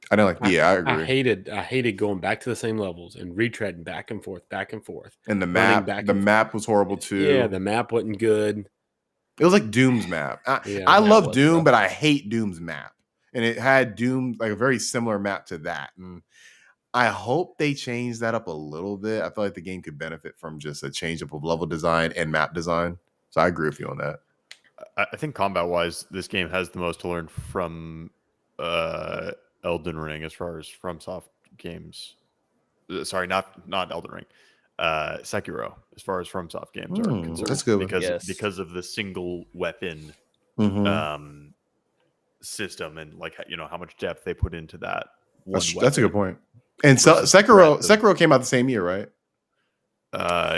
I don't like. I agree. I hated going back to the same levels and retreading back and forth. And the map was horrible too. Yeah, the map wasn't good. It was like Doom's map. I love Doom, but I hate Doom's map. And it had Doom, like a very similar map to that. And I hope they change that up a little bit. I feel like the game could benefit from just a change up of level design and map design. So I agree with you on that. I think combat-wise, this game has the most to learn from Elden Ring as far as FromSoft games. Sorry, not Elden Ring. Sekiro, as far as FromSoft games are concerned. That's good. Because of the single weapon system and like how much depth they put into that. That's a good point. And Sekiro came out the same year, right?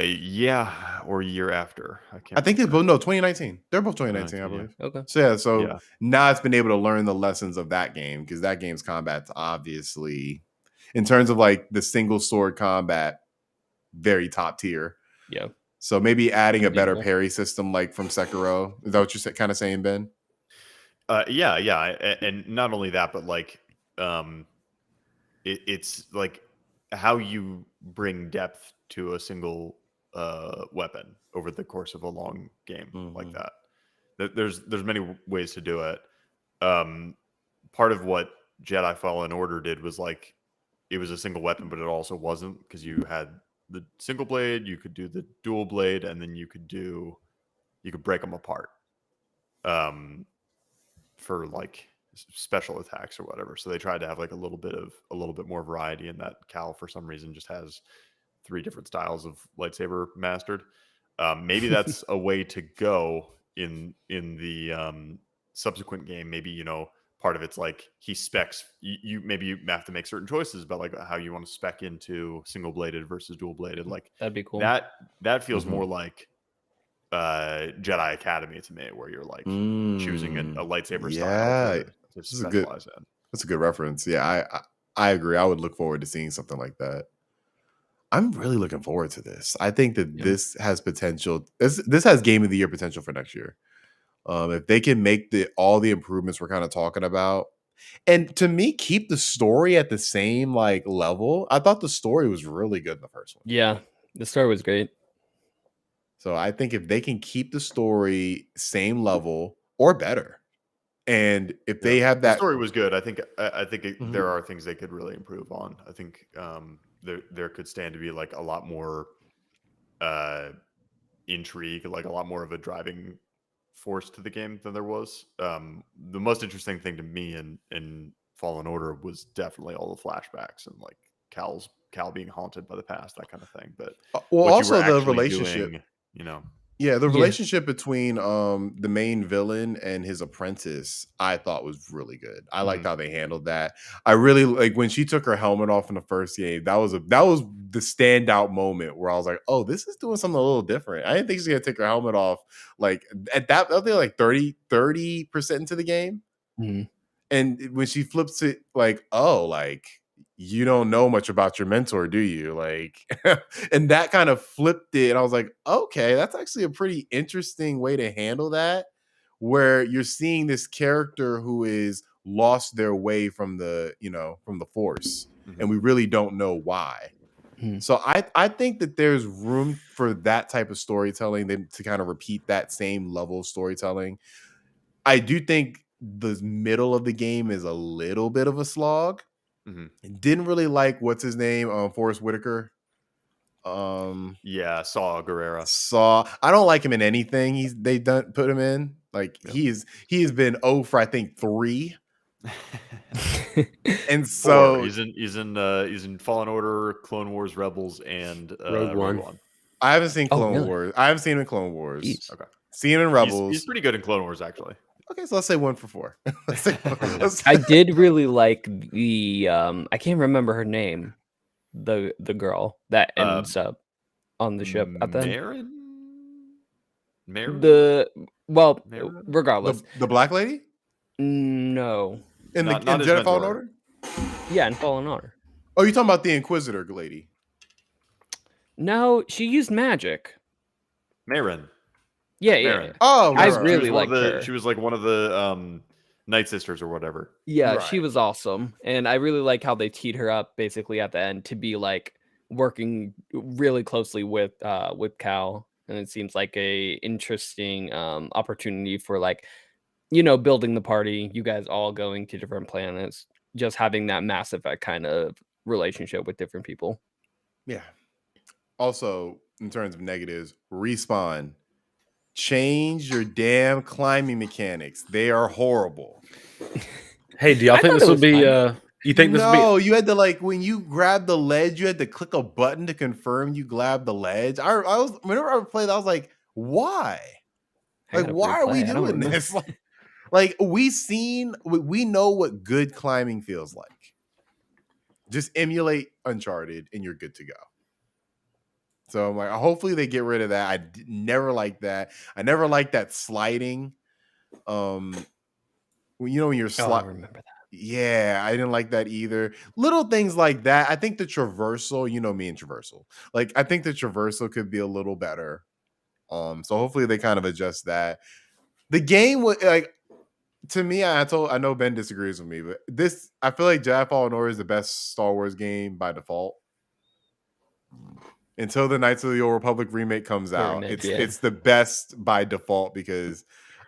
Yeah, or year after. I think they both 2019. They're both 2019, I believe. Yeah. Okay. So now it's been able to learn the lessons of that game, because that game's combat's obviously, in terms of like the single sword combat, very top tier. Yeah. So maybe adding a better parry system like from Sekiro. Is that what you're kind of saying, Ben? Yeah. And not only that, but like it's like how you bring depth to a single weapon over the course of a long game like that. There's many ways to do it. Part of what Jedi Fallen Order did was like it was a single weapon, but it also wasn't, because you had the single blade, you could do the dual blade, and then you could break them apart for like special attacks or whatever. So they tried to have like a little bit more variety, and that Cal for some reason just has 3 different styles of lightsaber mastered. Maybe that's a way to go in the subsequent game. Maybe, part of it's like he specs you maybe you have to make certain choices about like how you want to spec into single bladed versus dual bladed. Like That'd be cool. That feels more like Jedi Academy to me, where you're like choosing a lightsaber style to specialize in. That's a good reference. Yeah, I agree. I would look forward to seeing something like that. I'm really looking forward to this. I think that this has potential. This has Game of the Year potential for next year. If they can make all the improvements we're kind of talking about, and to me, keep the story at the same like level. I thought the story was really good in the first one. Yeah, the story was great. So I think if they can keep the story same level or better, and if they have that, the story was good. I think there are things they could really improve on. I think there could stand to be like a lot more intrigue, like a lot more of a driving force to the game than there was. The most interesting thing to me in Fallen Order was definitely all the flashbacks and like Cal being haunted by the past, that kind of thing. But also the relationship, doing, the relationship between the main villain and his apprentice, I thought was really good. I liked how they handled that. I really like when she took her helmet off in the first game. That was the standout moment where I was like, oh, this is doing something a little different. I didn't think she was gonna take her helmet off like at that. I think like 30% into the game. And when she flips it, like, oh, like you don't know much about your mentor, do you? Like, and that kind of flipped it. And I was like, okay, that's actually a pretty interesting way to handle that, where you're seeing this character who is lost their way from the Force, and we really don't know why. So I think that there's room for that type of storytelling, to kind of repeat that same level of storytelling. I do think the middle of the game is a little bit of a slog. Didn't really like what's his name, Forrest Whitaker. Saw Gerrera. I don't like him in anything they done put him in. Like he has been 0 for I think 3. And so he's in Fallen Order, Clone Wars, Rebels, and Rogue One. I haven't seen Clone Wars. I haven't seen him in Clone Wars. Jeez. Okay, seen him in Rebels. He's pretty good in Clone Wars, actually. Okay, so let's say 1 for 4. I did really like the I can't remember her name, the girl that ends up on the ship at the end. Marin? Regardless, the black lady. No, in Jedi Fallen Order. Yeah, in Fallen Order. Oh, you're talking about the Inquisitor lady? No, she used magic. Marin. Yeah. Oh, I really liked her. She was like one of the Night Sisters or whatever. Yeah, She was awesome, and I really like how they teed her up basically at the end to be like working really closely with Cal, and it seems like a interesting opportunity for like building the party. You guys all going to different planets, just having that Mass Effect kind of relationship with different people. Yeah. Also, in terms of negatives, Respawn. Change your damn climbing mechanics. They are horrible. Hey, do y'all think this would be you think this would be? No, you had to like when you grab the ledge, you had to click a button to confirm you grabbed the ledge. I was whenever I played, I was like, why? Like, why are we doing this? Like we know what good climbing feels like. Just emulate Uncharted and you're good to go. So I'm like, hopefully they get rid of that. I never liked that. I never liked that sliding. When you're sliding. I remember that. Yeah, I didn't like that either. Little things like that. I think the traversal, me and traversal. Like, I think the traversal could be a little better. So hopefully they kind of adjust that. The game was like, to me, I know Ben disagrees with me, but I feel like Jedi Fallen Order is the best Star Wars game by default. Until the Knights of the Old Republic remake comes out, it's the best by default because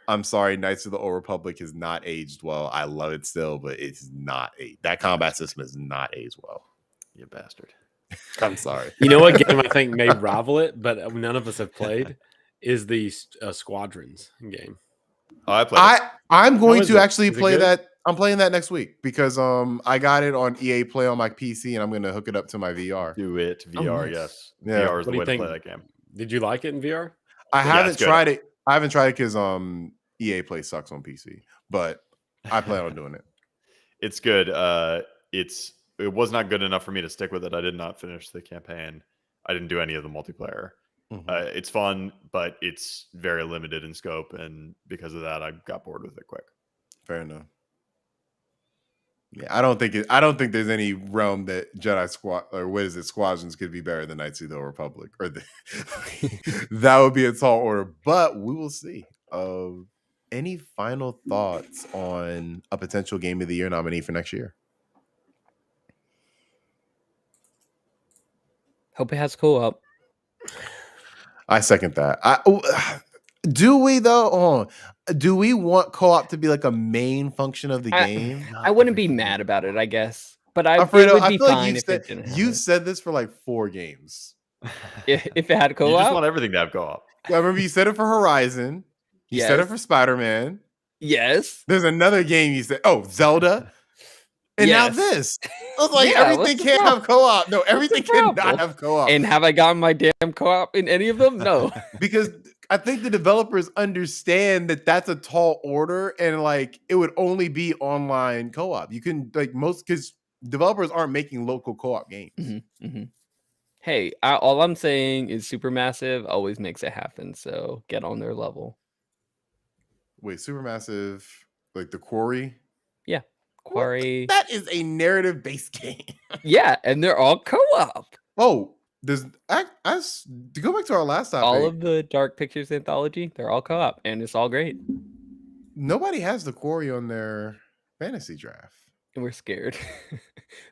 I'm sorry, Knights of the Old Republic has not aged well. I love it still, but it's not that combat system is not aged well. You bastard. I'm sorry. You know what game I think may rival it, but none of us have played is the Squadrons game. Oh, I played it. I'm going to actually play that. I'm playing that next week because I got it on EA Play on my PC and I'm gonna hook it up to my VR. Do it VR, nice. yes. Yeah. VR is What the do you way to think? play that game. Did you like it in VR? I it's haven't good. tried it. I haven't tried it because EA Play sucks on PC, but I plan on doing it. It's good. It was not good enough for me to stick with it. I did not finish the campaign. I didn't do any of the multiplayer. It's fun, but it's very limited in scope, and because of that, I got bored with it quick. Fair enough. Yeah, I don't think there's any realm that Jedi Squadrons could be better than Knights of the Old Republic, or that would be a tall order. But we will see. Any final thoughts on a potential Game of the Year nominee for next year? Hope it has co-op. I second that. Do we though? Do we want co-op to be like a main function of the game? I wouldn't be mad about it, I guess. But it Alfredo, would I be feel like fine if it didn't have you've it. said this for like 4 games. If it had co-op. You just want everything to have co-op. I remember you said it for Horizon. You said it Yes. for Spider-Man. Yes. There's another game you said. Oh, Zelda. And now Yes. this. I was like, Yeah, everything what's the can't have co-op. No, everything problem? cannot have co-op. And have I gotten my damn co-op in any of them? No. Because I think the developers understand that that's a tall order, and like it would only be online co-op. You can because developers aren't making local co-op games. Mm-hmm, mm-hmm. Hey, all I'm saying is Supermassive always makes it happen. So get on their level. Wait, Supermassive, like the Quarry? Yeah. Quarry. That is a narrative-based game. Yeah, and they're all co-op. Oh, to go back to our last topic. All of the Dark Pictures anthology, they're all co-op, and it's all great. Nobody has the Quarry on their fantasy draft. And we're scared.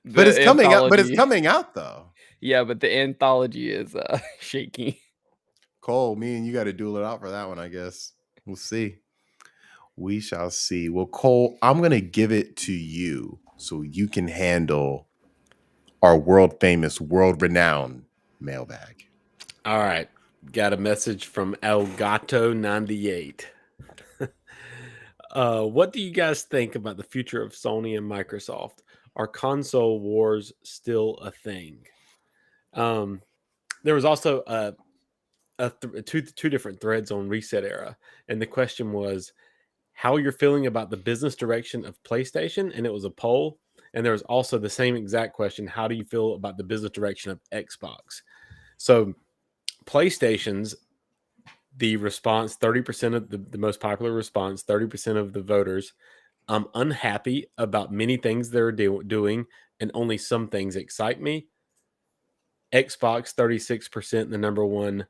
But it's coming out. But it's coming out though. Yeah, but the anthology is shaky. Cole, me and you got to duel it out for that one, I guess. We'll see. We shall see. Well, Cole, I'm going to give it to you so you can handle our world famous, world renowned mailbag. All right. Got a message from Elgato98. What do you guys think about the future of Sony and Microsoft? Are console wars still a thing? There was also two different threads on Reset Era, and the question was how you're feeling about the business direction of PlayStation, and it was a poll. And there was also the same exact question: how do you feel about the business direction of Xbox? So PlayStation's the response, 30% of the most popular response, 30% of the voters. I'm unhappy about many things they're doing, and only some things excite me. Xbox, 36%, the number one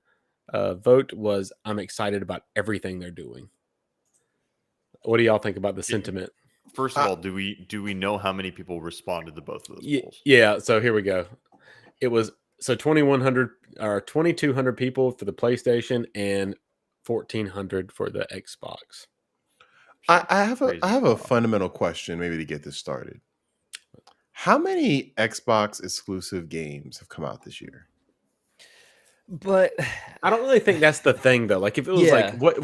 vote was I'm excited about everything they're doing. What do y'all think about the sentiment? First of all, do we know how many people responded to both of those polls? Yeah, so here we go. It was 2,100 or 2,200 people for the PlayStation and 1,400 for the Xbox. I have a fundamental question, maybe to get this started. How many Xbox exclusive games have come out this year? But I don't really think that's the thing, though. Like, if it was like, what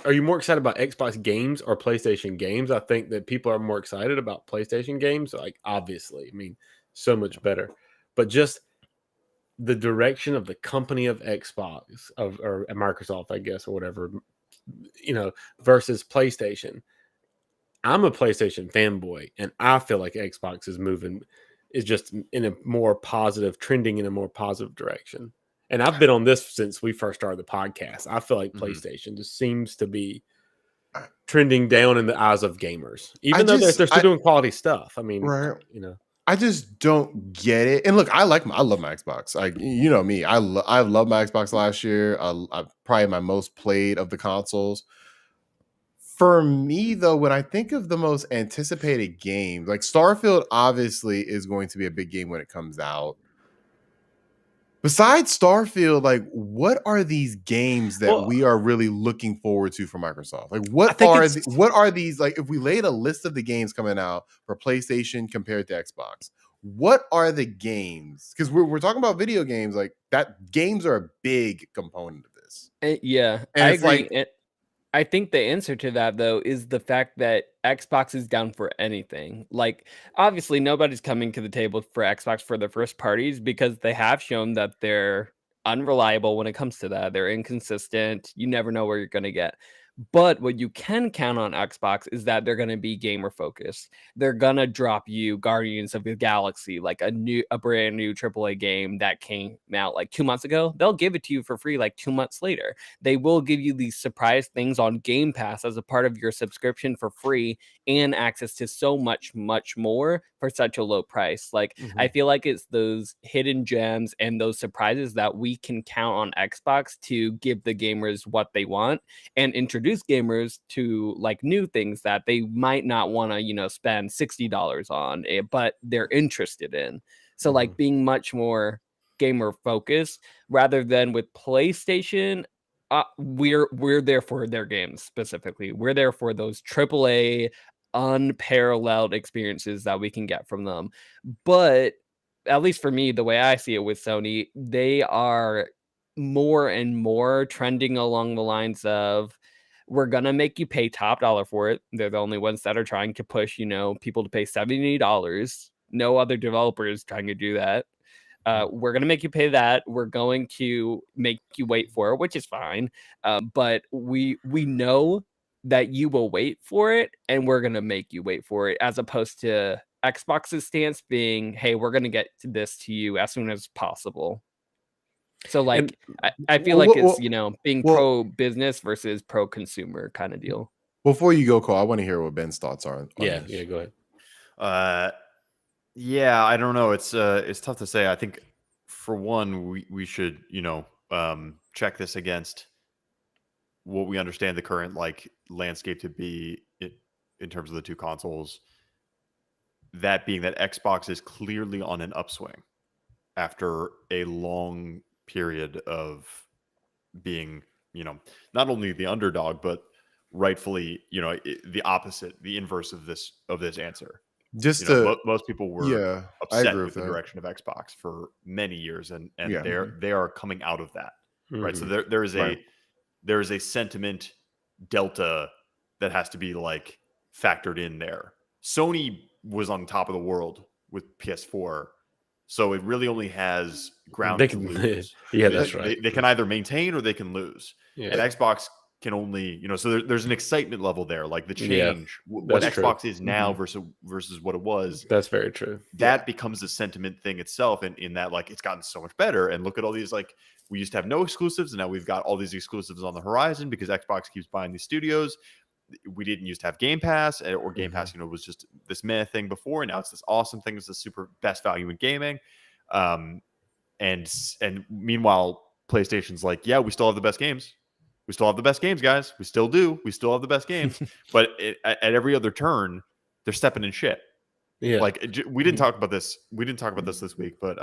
are you more excited about, Xbox games or PlayStation games? I think that people are more excited about PlayStation games. Like, obviously, I mean, so much better. But just the direction of the company of Xbox or Microsoft, I guess, or whatever, versus PlayStation. I'm a PlayStation fanboy, and I feel like Xbox is just in a more positive, trending in a more positive direction. And I've been on this since we first started the podcast. I feel like PlayStation just seems to be trending down in the eyes of gamers, even though they're still doing quality stuff. I mean, right. I just don't get it. And look, I love my Xbox. You know me, I love my Xbox last year. I probably my most played of the consoles. For me, though, when I think of the most anticipated games, like Starfield obviously is going to be a big game when it comes out. Besides Starfield, like, what are these games that we are really looking forward to for Microsoft? Like, what are these? Like, if we laid a list of the games coming out for PlayStation compared to Xbox, what are the games? Because we're talking about video games, like that. Games are a big component of this. Yeah, and I it's agree. like, I think the answer to that, though, is the fact that Xbox is down for anything. Like, obviously, nobody's coming to the table for Xbox for the first parties because they have shown that they're unreliable when it comes to that. They're inconsistent. You never know where you're going to get. But what you can count on Xbox is that they're going to be gamer focused. They're going to drop you Guardians of the Galaxy, like a brand new AAA game that came out like 2 months ago. They'll give it to you for free like 2 months later. They will give you these surprise things on Game Pass as a part of your subscription for free and access to so much, much more for such a low price. Like, I feel like it's those hidden gems and those surprises that we can count on Xbox to give the gamers what they want and introduce gamers to like new things that they might not want to, spend $60 on, but they're interested in. So like being much more gamer focused rather than with PlayStation. We're there for their games specifically. We're there for those AAA unparalleled experiences that we can get from them. But at least for me, the way I see it with Sony, they are more and more trending along the lines of we're gonna make you pay top dollar for it. They're the only ones that are trying to push, people to pay $70. No other developer is trying to do that. We're going to make you pay that. We're going to make you wait for it, which is fine. But we know that you will wait for it, and we're going to make you wait for it, as opposed to Xbox's stance being, hey, we're going to get this to you as soon as possible. So like, I feel like it's, being pro-business versus pro-consumer kind of deal. Before you go, Cole, I want to hear what Ben's thoughts are. Yeah, go ahead. Yeah, I don't know. It's tough to say. I think for one, we should, check this against what we understand the current landscape to be in terms of the two consoles. That being that Xbox is clearly on an upswing after a long period of being, not only the underdog, but rightfully, the opposite, the inverse of this answer. Most people were upset with the direction of Xbox for many years, and they are coming out of that, right? So there is a sentiment delta that has to be factored in there. Sony was on top of the world with PS4, so it really only has ground to lose. That's right. They can either maintain or they can lose, and Xbox can only, so there's an excitement level there, like the change, what Xbox is now versus what it was. That's very true. That becomes a sentiment thing itself, in that it's gotten so much better. And look at all these, we used to have no exclusives, and now we've got all these exclusives on the horizon because Xbox keeps buying these studios. We didn't used to have Game Pass, or Game Pass, was just this meh thing before, and now it's this awesome thing. It's the super best value in gaming. And meanwhile, PlayStation's we still have the best games. We still have the best games, guys. We still do. We still have the best games. But at every other turn, they're stepping in shit. Yeah. We didn't talk about this. We didn't talk about this week, but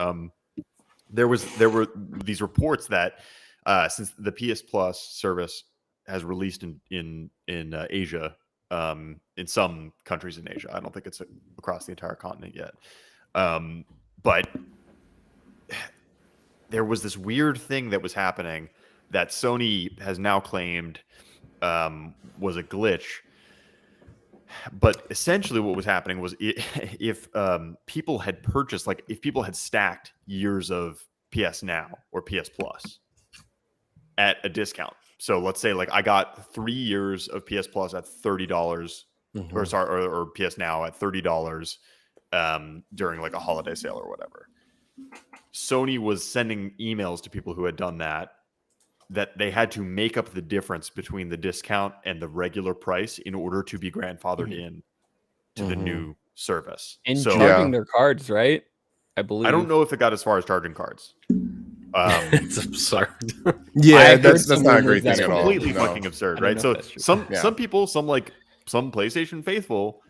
there were these reports that since the PS Plus service has released in Asia, in some countries in Asia, I don't think it's across the entire continent yet. But there was this weird thing that was happening that Sony has now claimed was a glitch. But essentially what was happening was if people had purchased, if people had stacked years of PS Now or PS Plus at a discount. So let's say I got 3 years of PS Plus at $30 or PS Now at $30 during a holiday sale or whatever. Sony was sending emails to people who had done that they had to make up the difference between the discount and the regular price in order to be grandfathered in to the new service. And charging their cards, right? I believe. I don't know if it got as far as charging cards. It's absurd. That's not a great thing at all. Completely fucking absurd, right? So some people, some PlayStation faithful,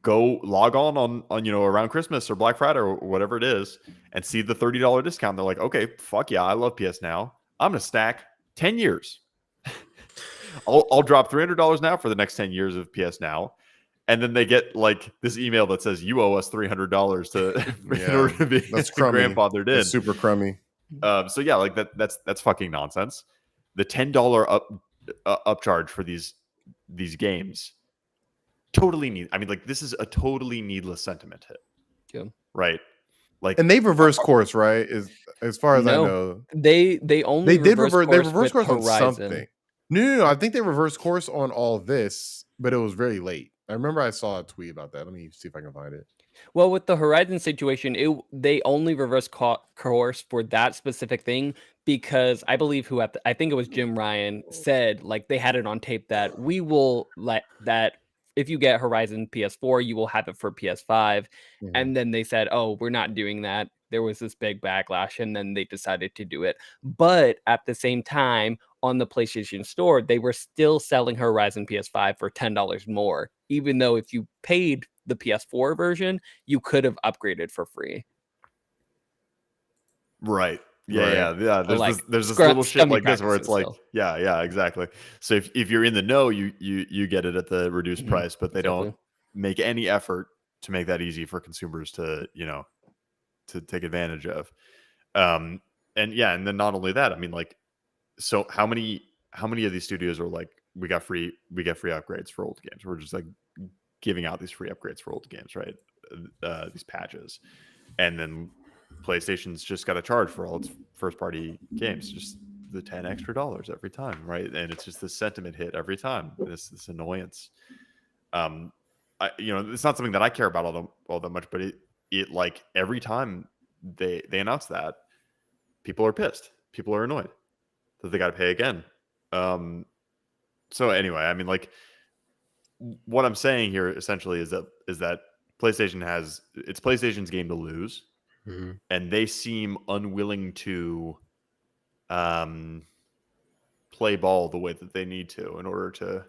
go log on around Christmas or Black Friday or whatever it is, and see the $30 discount. They're like, okay, fuck yeah, I love PS Now. I'm gonna stack 10 years. I'll drop $300 now for the next 10 years of PS Now. And then they get this email that says you owe us $300 in order to be grandfathered in. That's super crummy. So yeah, that's fucking nonsense. The $10 upcharge for these games totally I mean, like, this is a totally needless sentiment hit. Yeah. Right. Like, And they've reversed course, right? As far as I No. know, They only they did reverse They course reversed with course on Horizon. something. No. I think they reversed course on all this, but it was very late. I remember I saw a tweet about that. Let me see if I can find it. Well, with the Horizon situation, they only reverse course for that specific thing because I believe I think it was Jim Ryan said, like, they had it on tape that we will let that if you get Horizon PS4, you will have it for PS5. Mhm. And then they said, oh, we're not doing that. There was this big backlash, and then they decided to do it. But at the same time, on the PlayStation Store, they were still selling Horizon PS5 for $10 more, even though if you paid the PS4 version, you could have upgraded for free. Right. Yeah. So, like, There's this little shit scummy like this where it's like, practices yeah, exactly. So if you're in the know, you get it at the reduced price, but they don't make any effort to make that easy for consumers to, to take advantage of. And then not only that, I mean, like, so how many of these studios are like, we get free upgrades for old games? We're just like giving out these free upgrades for old games, right? These patches, and then PlayStation's just got to charge for all its first party games, just the $10 extra every time, right? And it's just this sentiment hit every time, this annoyance. It's not something that I care about all that much, but it like every time they announce that, people are pissed, people are annoyed that they got to pay again. So anyway, I mean, like, what I'm saying here essentially is that PlayStation it's PlayStation's game to lose. Mm-hmm. And they seem unwilling to play ball the way that they need to in order to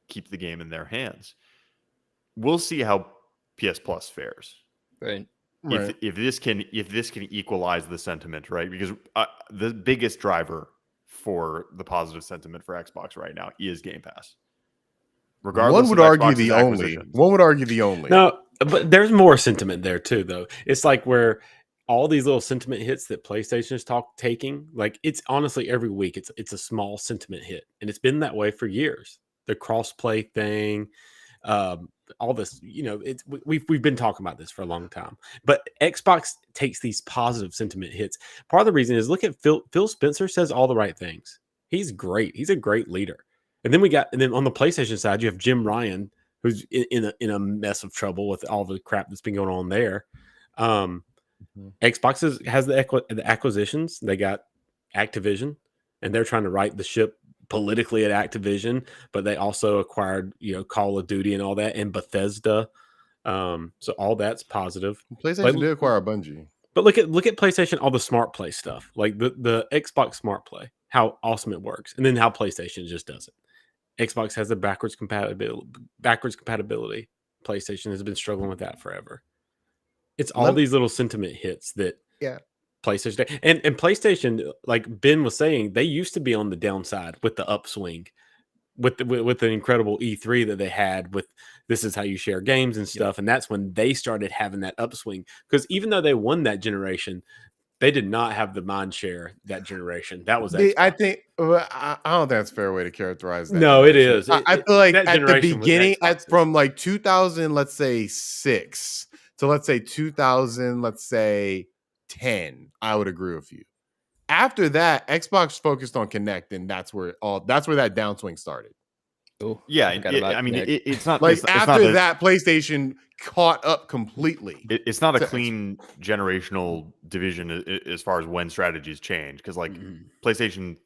keep the game in their hands. We'll see how PS Plus fares. Right. If this can equalize the sentiment, right? Because the biggest driver for the positive sentiment for Xbox right now is Game Pass. Regardless, one would argue the only. No, but there's more sentiment there too, though. It's like where all these little sentiment hits that PlayStation is taking, like, it's honestly every week it's a small sentiment hit, and it's been that way for years. The crossplay thing, all this, we've been talking about this for a long time. But Xbox takes these positive sentiment hits. Part of the reason is, look at Phil Spencer says all the right things. He's great. He's a great leader. And then on the PlayStation side, you have Jim Ryan, who's in a mess of trouble with all the crap that's been going on there. Xbox has the acquisitions. They got Activision, and they're trying to right the ship politically at Activision, but they also acquired, Call of Duty and all that, and Bethesda. So all that's positive. PlayStation did acquire Bungie. But look at PlayStation, all the Smart Play stuff, like the Xbox Smart Play, how awesome it works, and then how PlayStation just does it. Xbox has the backwards compatibility. PlayStation has been struggling with that forever. It's all these little sentiment hits that PlayStation and PlayStation, like Ben was saying, they used to be on the downside with the upswing, with the incredible E3 that they had with this is how you share games and stuff, and that's when they started having that upswing. Because even though they won that generation, they did not have the mind share that generation. That was I think I don't think that's a fair way to characterize that. No, generation. it is. I feel like that at the generation was beginning, Xbox's. from like 2000, let's say 6 to let's say 2000, let's say 10, I would agree with you. After that, Xbox focused on Kinect, and that's where that downswing started. Oh, Yeah, I mean, it's not like it's after not that, PlayStation caught up completely. It's not a clean generational division as far as when strategies change, because like PlayStation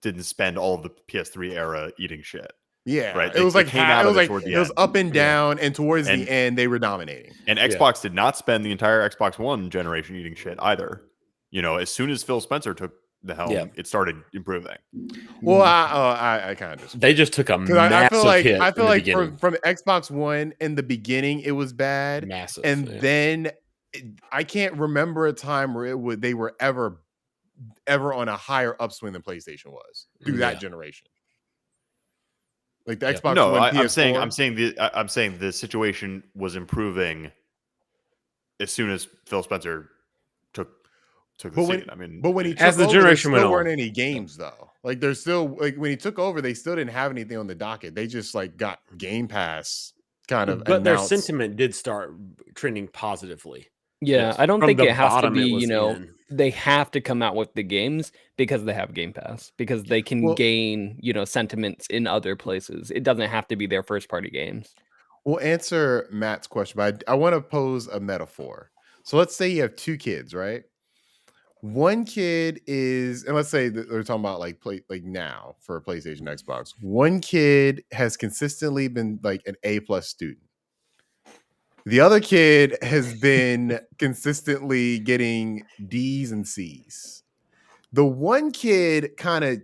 didn't spend all of the PS3 era eating shit. Yeah, right. It was like it was up and down, yeah. and towards the end, they were dominating. And Xbox did not spend the entire Xbox One generation eating shit either. As soon as Phil Spencer took the helm, it started improving. Well, I kind of just they just took a massive hit. I feel like from Xbox One in the beginning, it was bad, massive, and then I can't remember a time where they were ever on a higher upswing than PlayStation was through that generation. Like the Xbox One, PS4. I'm saying the situation was improving as soon as Phil Spencer took took the seat. I mean, but when he as took the over, there generation went still weren't on. any games though. Like there's still like when he took over, they still didn't have anything on the docket. They just like got Game Pass kind of But their announced. sentiment did start trending positively. Yeah, Yes. I don't From think the it has to bottom be, it was in. they have to come out with the games because they have Game Pass, because they can Well- gain, sentiments in other places. It doesn't have to be their first party games. We'll answer Matt's question, but I want to pose a metaphor. So let's say you have two kids, right? One kid is, and let's say that we're talking about like now for PlayStation, Xbox. One kid has consistently been like an A+ student. The other kid has been consistently getting D's and C's. The one kid kind of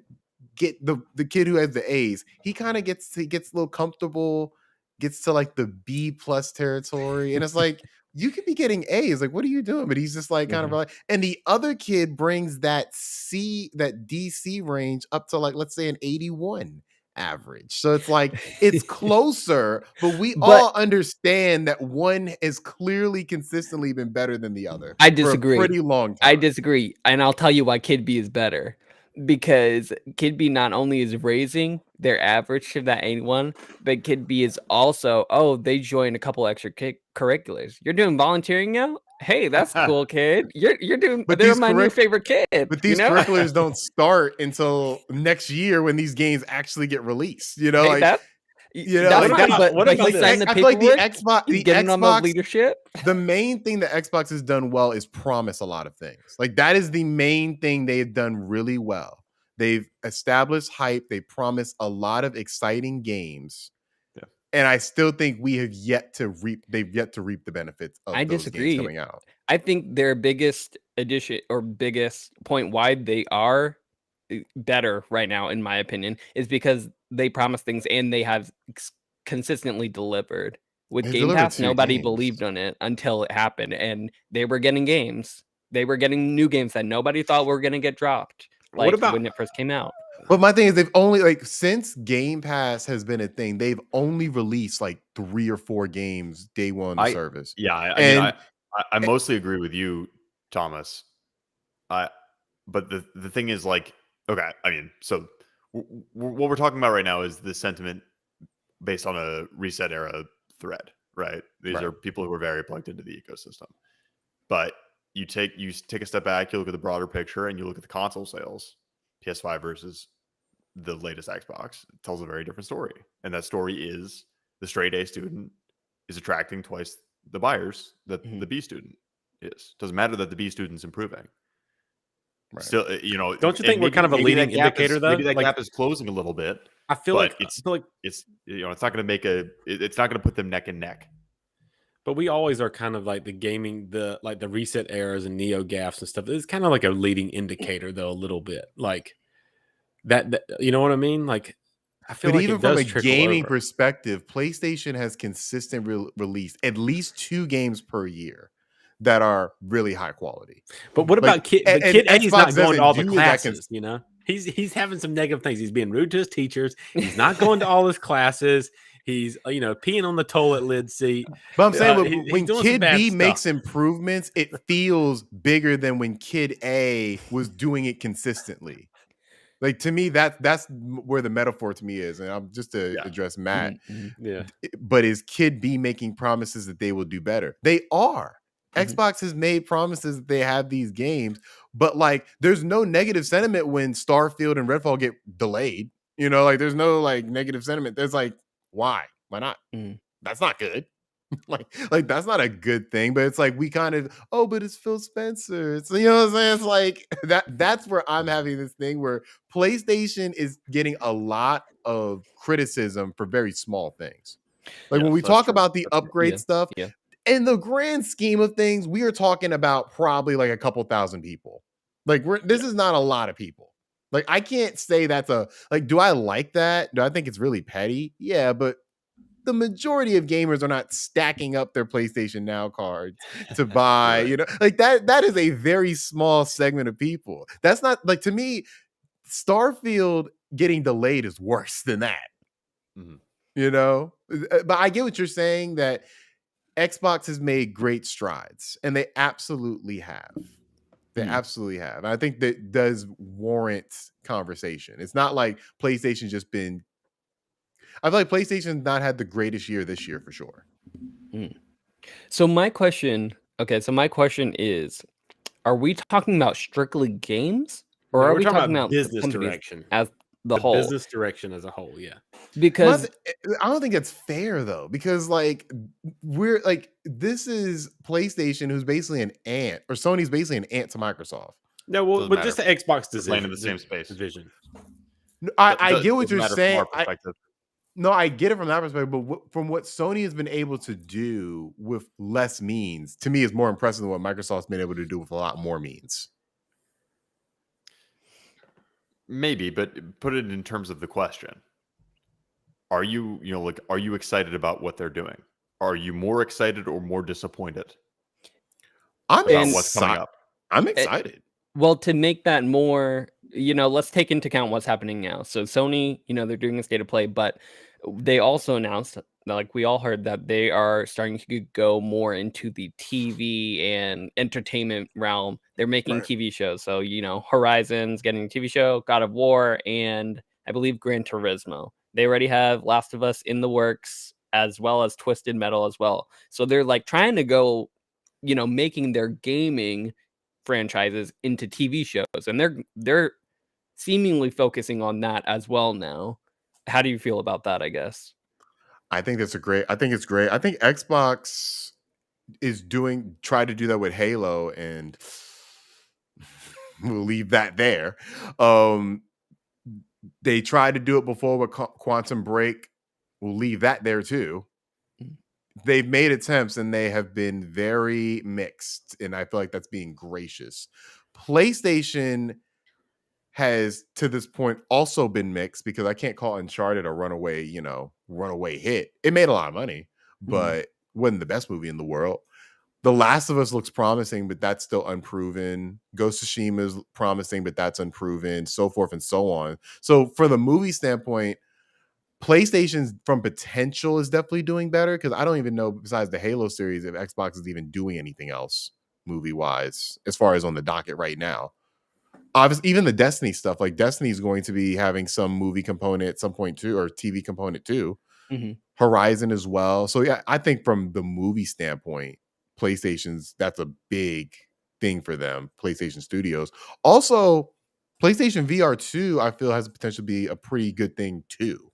the kid who has the A's, he kind of gets a little comfortable, gets to like the B+ territory, and it's like you could be getting A's, like what are you doing? But he's just like kind of like, and the other kid brings that DC range up to like let's say an 81 average. So it's like it's closer, but we all understand that one has clearly consistently been better than the other. I For disagree. a pretty long time. I disagree. And I'll tell you why Kid B is better. Because Kid B not only is raising their average to that 81, but Kid B is also, they joined a couple extra curriculars. You're doing volunteering now? Hey, that's cool, kid. You're doing, But they're these my new favorite kid. But these curriculars don't start until next year when these games actually get released. Hey, like that's like fine, that- but he signed the I feel like the paperwork. He's getting on the Xbox leadership. the main thing that Xbox has done well is promise a lot of things. Like that is the main thing they've done really well. They've established hype. They promise a lot of exciting games. Yeah. And I still think they've yet to reap the benefits of those disagree. games coming out. I think their biggest addition or biggest point why they are better right now, in my opinion, is because they promise things and they have consistently delivered. With Game Pass, nobody believed on it until it happened, and they were getting games. They were getting new games that nobody thought were going to get dropped. Like when it first came out. But my thing is, they've only since Game Pass has been a thing, they've only released like 3 or 4 games day one on the service. Yeah, I mostly agree with you, Thomas. But the thing is, like, okay, I mean, so what we're talking about right now is the sentiment based on a Reset Era thread, right? These are people who are very plugged into the ecosystem. But you take a step back, you look at the broader picture, and you look at the console sales, PS5 versus the latest Xbox. It tells a very different story, and that story is the straight A student is attracting twice the buyers that the B student is. Doesn't matter that the B student's improving. Right. Still, don't you think we're kind of a leading indicator though? Maybe that gap is closing a little bit. I feel like it's not going to it's not going to put them neck and neck. But we always are kind of like the gaming, the Reset Eras and Neo gaffs and stuff. It's kind of like a leading indicator though, a little bit like that you know what I mean? Like I feel but like even from a gaming perspective, PlayStation has consistent release at least 2 games per year that are really high quality. But what about Kid Eddie's not going to all the classes, He's having some negative things. He's being rude to his teachers. He's not going to all his classes. He's peeing on the toilet lid seat. But I'm saying when Kid B makes improvements, it feels bigger than when Kid A was doing it consistently. Like to me, that's where the metaphor to me is, and I'm just to address Matt. Yeah. But is Kid B making promises that they will do better? They are. Xbox has made promises that they have these games, but like there's no negative sentiment when Starfield and Redfall get delayed. There's no like negative sentiment. There's like, why not? That's not good. like that's not a good thing. But it's like we kind of, but it's Phil Spencer. It's what I'm saying. It's like that's where I'm having this thing where PlayStation is getting a lot of criticism for very small things. Like when we talk about the upgrade stuff. Yeah. In the grand scheme of things, we are talking about probably like a couple thousand people. Like this is not a lot of people. Like I can't say that's do I like that? Do I think it's really petty? Yeah, but the majority of gamers are not stacking up their PlayStation Now cards to buy, like that is a very small segment of people. That's not like, to me, Starfield getting delayed is worse than that. But I get what you're saying, that Xbox has made great strides, and they absolutely have. They absolutely have. And I think that does warrant conversation. It's not like PlayStation's just been. I feel like PlayStation's not had the greatest year this year for sure. So my question is, are we talking about strictly games, or No, are we're we talking talking about about the business companies direction. as the The whole? business direction as a whole, yeah. Because I don't think it's fair though, because like we're like this is PlayStation, who's basically an ant, or Sony's basically an ant to Microsoft. No, well, Doesn't but just the matter. Xbox They're playing in the division. same space. Division. I get what Doesn't you're matter saying. from our perspective. No, I get it from that perspective, but from what Sony has been able to do with less means, to me, is more impressive than what Microsoft's been able to do with a lot more means. Maybe, but put it in terms of the question. Are you, are you excited about what they're doing? Are you more excited or more disappointed I'm about what's coming up? I'm excited. Well, to make that more, let's take into account what's happening now. So Sony, they're doing a state of play, but they also announced, like we all heard, that they are starting to go more into the TV and entertainment realm. They're making Right. TV shows. So, Horizon's getting a TV show, God of War, and I believe Gran Turismo. They already have Last of Us in the works, as well as Twisted Metal as well. So they're like trying to go, making their gaming franchises into TV shows, and they're seemingly focusing on that as well now. How do you feel about that, I guess? I think it's great. I think Xbox is try to do that with Halo, and we'll leave that there. They tried to do it before with Quantum Break. We'll leave that there too. They've made attempts and they have been very mixed, and I feel like that's being gracious. PlayStation has to this point also been mixed, because I can't call Uncharted a runaway hit. It made a lot of money, but wasn't the best movie in the world. The Last of Us looks promising, but that's still unproven. Ghost of Tsushima is promising, but that's unproven, so forth and so on. So for the movie standpoint, PlayStation's from potential is definitely doing better, because I don't even know, besides the Halo series, if Xbox is even doing anything else movie-wise as far as on the docket right now. Obviously, even the Destiny stuff, like Destiny is going to be having some movie component at some point too, or TV component too. Horizon as well. So yeah, I think from the movie standpoint, that's a big thing for them, PlayStation Studios. Also, PlayStation VR 2, I feel, has the potential to be a pretty good thing too.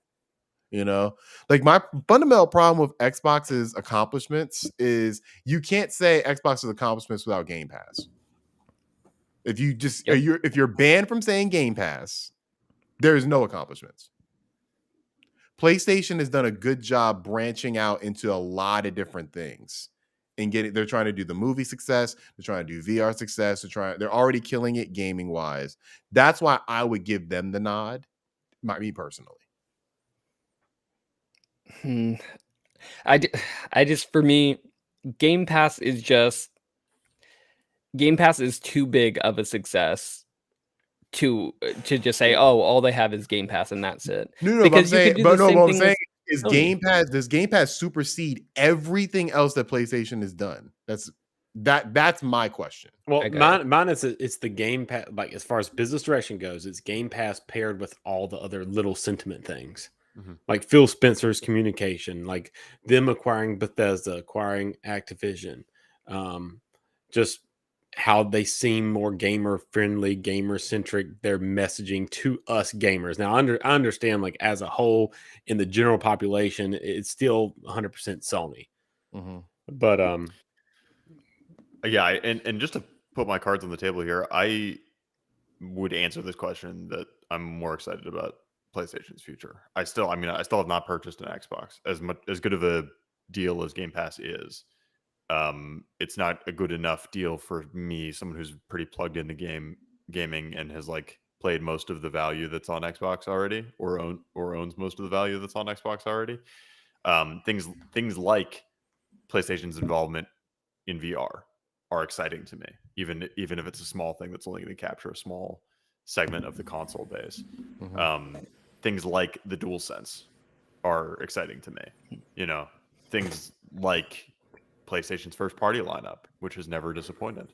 Like my fundamental problem with Xbox's accomplishments is you can't say Xbox's accomplishments without Game Pass. If you just if you're banned from saying Game Pass, there is no accomplishments. PlayStation has done a good job branching out into a lot of different things and they're trying to do the movie success, they're trying to do VR success, they're already killing it gaming wise. That's why I would give them the nod, me personally. I just, for me, Game Pass is too big of a success to just say, oh, all they have is Game Pass and that's it. No, because but you could do the same what I'm thing saying with is Sony. does Game Pass supersede everything else that PlayStation has done? That's my question. Well, mine is it's the Game Pass. Like, as far as business direction goes, it's Game Pass paired with all the other little sentiment things, like Phil Spencer's communication, like them acquiring Bethesda, acquiring Activision, just how they seem more gamer friendly, gamer centric. Their messaging to us gamers. Now, I understand, like, as a whole in the general population, it's still 100% Sony, but yeah, and just to put my cards on the table here, I would answer this question that I'm more excited about PlayStation's future. I still have not purchased an Xbox. As good of a deal as Game Pass is, it's not a good enough deal for me, someone who's pretty plugged into gaming and has like played most of the value that's on Xbox already, or owns most of the value that's on Xbox already. Things like PlayStation's involvement in VR are exciting to me, even if it's a small thing that's only going to capture a small segment of the console base. Things like the DualSense are exciting to me. Things like PlayStation's first party lineup, which has never disappointed.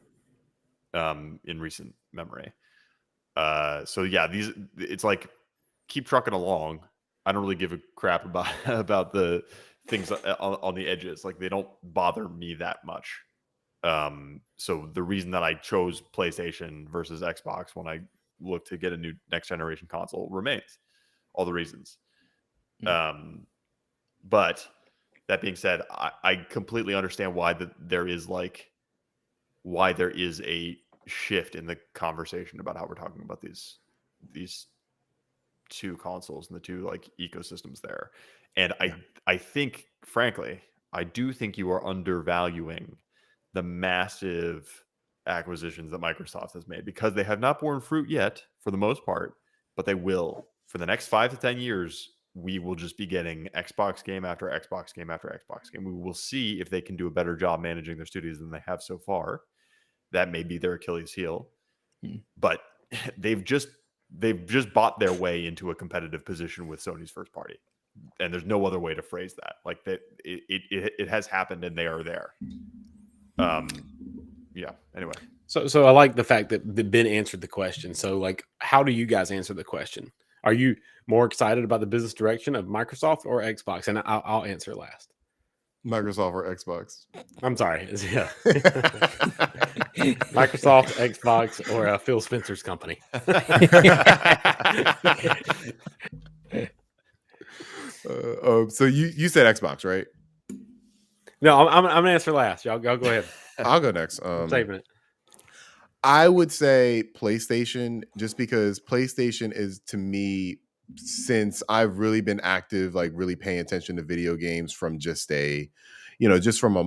in recent memory. So yeah, it's like keep trucking along. I don't really give a crap about the things on the edges. Like they don't bother me that much. So the reason that I chose PlayStation versus Xbox when I look to get a new next generation console remains. All the reasons. But that being said, I completely understand why there is a shift in the conversation about how we're talking about these two consoles and the two like ecosystems there. And I think, frankly, I do think you are undervaluing the massive acquisitions that Microsoft has made, because they have not borne fruit yet for the most part, but they will. For the next 5 to 10 years, we will just be getting Xbox game after Xbox game after Xbox game. We will see if they can do a better job managing their studios than they have so far. That may be their Achilles heel, but they've just bought their way into a competitive position with Sony's first party, and there's no other way to phrase that. Like that, it has happened, and they are there. Yeah. Anyway, so I like the fact that Ben answered the question. So, like, how do you guys answer the question? Are you more excited about the business direction of Microsoft or Xbox? And I'll answer last. Microsoft or Xbox? I'm sorry. Yeah. Microsoft, Xbox, or Phil Spencer's company. So you said Xbox, right? No, I'm gonna answer last. Y'all go ahead. I'll go next. I'm saving it. I would say PlayStation, just because PlayStation is, to me, since I've really been active, like really paying attention to video games from just just from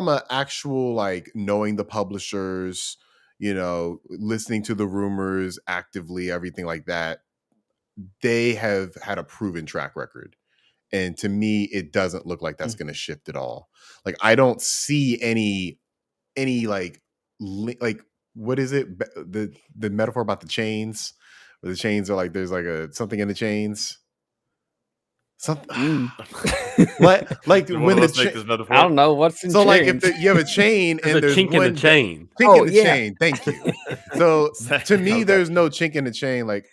a actual, like, knowing the publishers, listening to the rumors actively, everything like that, they have had a proven track record. And to me, it doesn't look like that's going to shift at all. Like, I don't see any like what is it? The metaphor about the chains, where the chains are like, there's like something in the chains. Something what, like when the I don't know what's in so chains. like if you have a chain and there's chink in the chain. Chink in the chain. Thank you. So to me, Okay. there's no chink in the chain. Like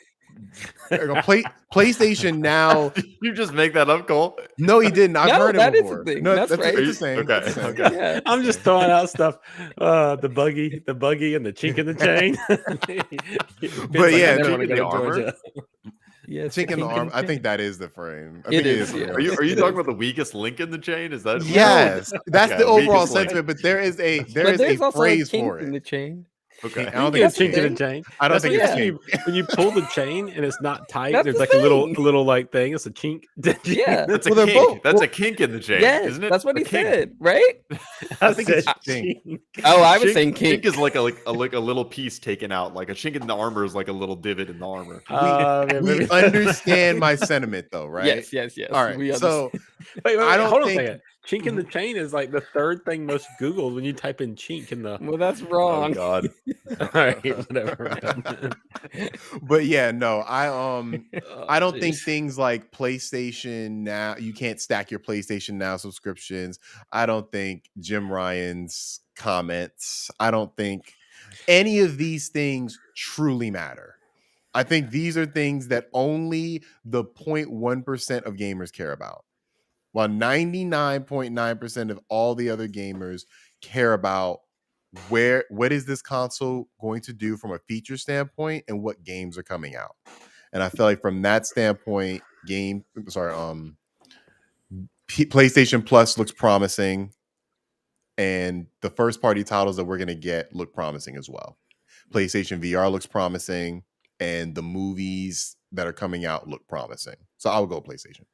PlayStation now. You just make that up, Cole? No, he didn't. I've heard it before. Is a thing. No, that's right. It's the same. Okay. It's the same. Okay. Yeah. I'm just throwing out stuff. The buggy, and the chink in the chain. But yeah, chink in the armor. Yeah, chink in the arm. I think that is the frame. I It think is, the yeah. frame. Are you talking about the weakest link in the chain? Is that Yes, that's Okay, the overall weakest link. sentiment. But there is a also phrase a kink for in it. the chain. Okay. I don't think Yeah, it's chink in the kink. chain. I don't That's think what it's you- kink. when you pull the chain and it's not tight. That's There's the like a little thing. like thing. It's a chink. Yeah. That's Well, a they're kink. both- That's well- a kink in the chain, Yes, isn't it? that's what A he kink. said, right? I think it's chink. chink. Oh, I was Chink- saying kink. Chink is like a little piece taken out. Like a chink in the armor is like a little divot in the armor. We understand my sentiment, though, right? Yes. All right. We So Wait, I don't hold on think- a second. Chink in the chain is like the third thing most Googled when you type in chink in the. well, that's Oh wrong. God. All right, whatever. but yeah, no, I don't think Jeez. things like PlayStation Now, you can't stack your PlayStation Now subscriptions. I don't think Jim Ryan's comments, I don't think any of these things truly matter. I think these are things that only the 0.1% of gamers care about, while 99.9% of all the other gamers care about what is this console going to do from a feature standpoint and what games are coming out. And I feel like from that standpoint, PlayStation Plus looks promising, and the first party titles that we're going to get look promising as well. PlayStation VR looks promising, and the movies that are coming out look promising. So I would go PlayStation.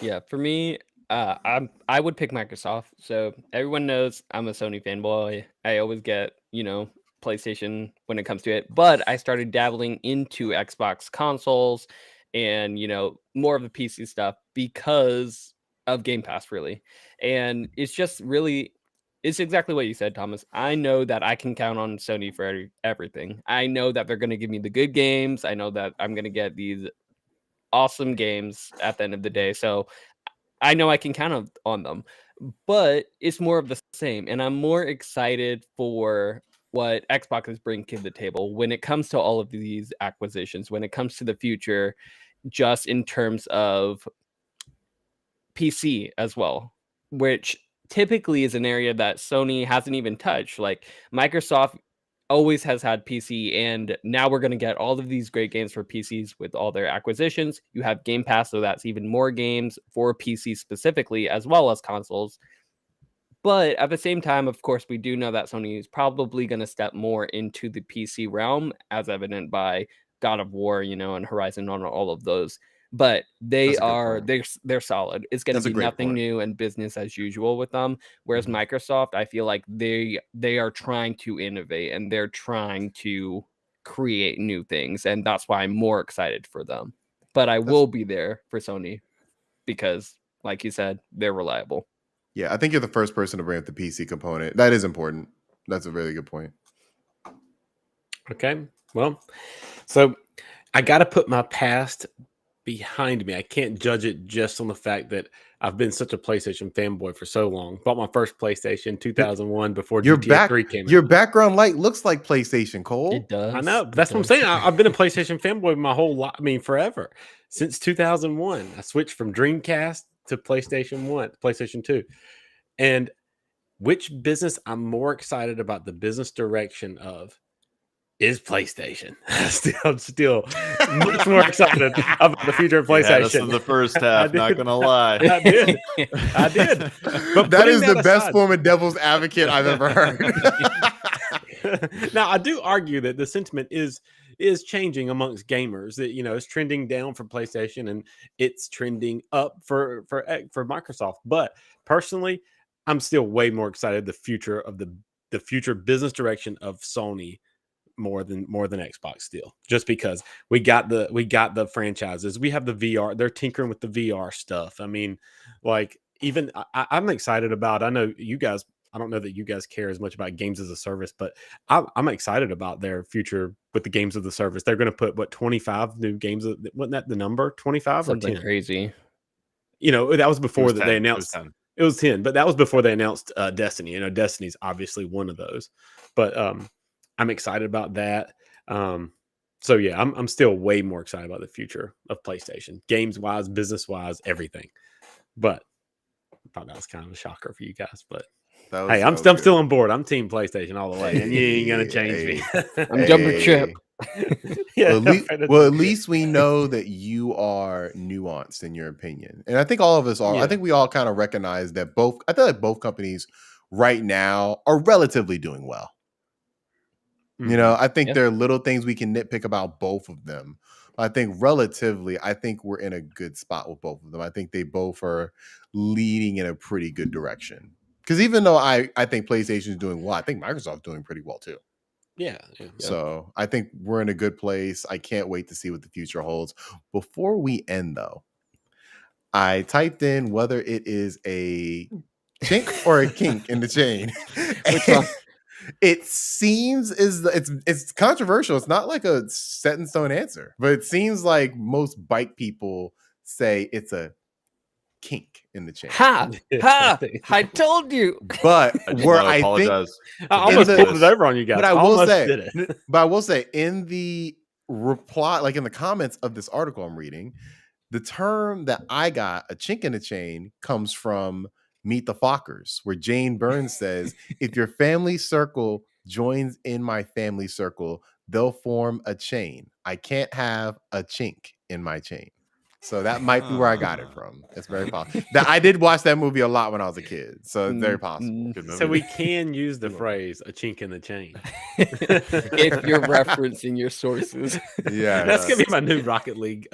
Yeah, for me, I would pick Microsoft. So everyone knows I'm a Sony fanboy. I always get, PlayStation when it comes to it. But I started dabbling into Xbox consoles and, more of the PC stuff because of Game Pass, really. And it's just really, it's exactly what you said, Thomas. I know that I can count on Sony for everything. I know that they're going to give me the good games. I know that I'm going to get these awesome games at the end of the day. So I know I can count on them, but it's more of the same. And I'm more excited for what Xbox is bringing to the table when it comes to all of these acquisitions, when it comes to the future, just in terms of PC as well, which typically is an area that Sony hasn't even touched. Like Microsoft always has had PC, and now we're going to get all of these great games for PCs with all their acquisitions. You have Game Pass, so that's even more games for PC specifically, as well as consoles. But at the same time, of course, we do know that Sony is probably going to step more into the PC realm, as evident by God of War, and Horizon on all of those. But That's a good point. they're solid. It's going That's to a be great nothing point. new and business as usual with them. Whereas Mhm. Microsoft, I feel like they are trying to innovate and they're trying to create new things, and that's why I'm more excited for them. But I will be there for Sony because, like you said, they're reliable. Yeah, I think you're the first person to bring up the PC component. That is important. That's a really good point. Okay. Well, so I got to put my past behind me. I can't judge it just on the fact that I've been such a PlayStation fanboy for so long. Bought my first PlayStation 2001 before Your GTA 3 came your out. background light looks like PlayStation, Cole. It does. I know. But It that's what I'm does. saying. I've been a PlayStation fanboy my whole life. I mean, forever. Since 2001. I switched from Dreamcast to PlayStation 2. And which business I'm more excited about the business direction of is PlayStation. Still much more excited about the future of You had us PlayStation. in the first half, not gonna lie. I did. But That is the putting best aside- form of devil's advocate I've ever heard. Now, I do argue that the sentiment is changing amongst gamers. That it's trending down for PlayStation and it's trending up for Microsoft. But personally, I'm still way more excited the future of the future business direction of Sony more than Xbox still, just because we got the franchises, we have the VR, they're tinkering with the VR stuff. I mean, like even I'm excited about. I know you guys. I don't know that you guys care as much about games as a service, but I'm excited about their future with the games as a service. They're going to put 25 new games. Wasn't that the number 25 or 10? Crazy. That was before was that 10. they It was announced. 10. It was 10, but that was before they announced Destiny. Destiny's obviously one of those, but I'm excited about that. So yeah, I'm still way more excited about the future of PlayStation, games wise, business wise, everything. But I thought that was kind of a shocker for you guys. But hey, I'm still on board. I'm team PlayStation all the way, and you ain't gonna change me. I'm jumping ship. Yeah, well, at least we know that you are nuanced in your opinion, and I think all of us are. Yeah. I think we all kind of recognize that I feel like both companies right now are relatively doing well. I think there are little things we can nitpick about both of them. I think relatively, we're in a good spot with both of them. I think they both are leading in a pretty good direction. Because even though I think PlayStation is doing well, I think Microsoft's doing pretty well too. Yeah. So I think we're in a good place. I can't wait to see what the future holds. Before we end, though, I typed in whether it is a chink or a kink in the chain. Which one? It seems it's controversial. It's not like a set in stone answer, but it seems like most bike people say it's a kink in the chain. Ha! I told you. But I just where want to I think apologize. I almost the- pulled it over on you guys. but I Almost will did say, it. but I will say, in the reply, like in the comments of this article I'm reading, the term that I got, a chink in the chain, comes from Meet the Fockers, where Jane Burns says, if your family circle joins in my family circle, they'll form a chain. I can't have a chink in my chain. So that might be where I got it from. It's very possible. I did watch that movie a lot when I was a kid, so it's very possible. Good So movie. we can use the phrase "a chink in the chain" If you're referencing your sources. Yeah, That's gonna be my new Rocket League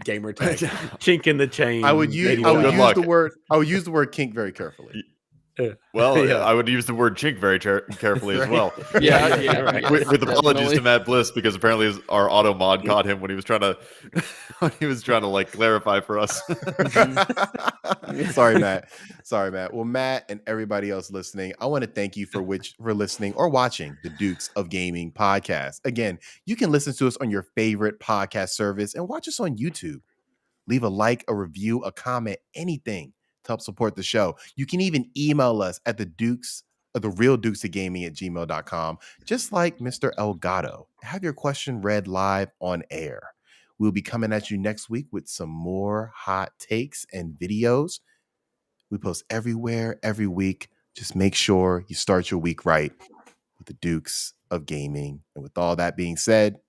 gamer tag. Chink in the chain. I would use Good luck. the word kink very carefully. Well, Yeah. I would use the word chink very carefully as well. Yeah, right. yes, With apologies definitely. to Matt Bliss, because apparently our auto mod caught him when he was trying to like clarify for us. Sorry, Matt. Well, Matt and everybody else listening, I want to thank you for listening or watching the Dukes of Gaming podcast. Again, you can listen to us on your favorite podcast service and watch us on YouTube. Leave a like, a review, a comment, anything to help support the show. You can even email us at the real Dukes of Gaming at gmail.com, just like Mr. Elgato. Have your question read live on air. We'll be coming at you next week with some more hot takes and videos. We post everywhere, every week. Just make sure you start your week right with the Dukes of Gaming. And with all that being said,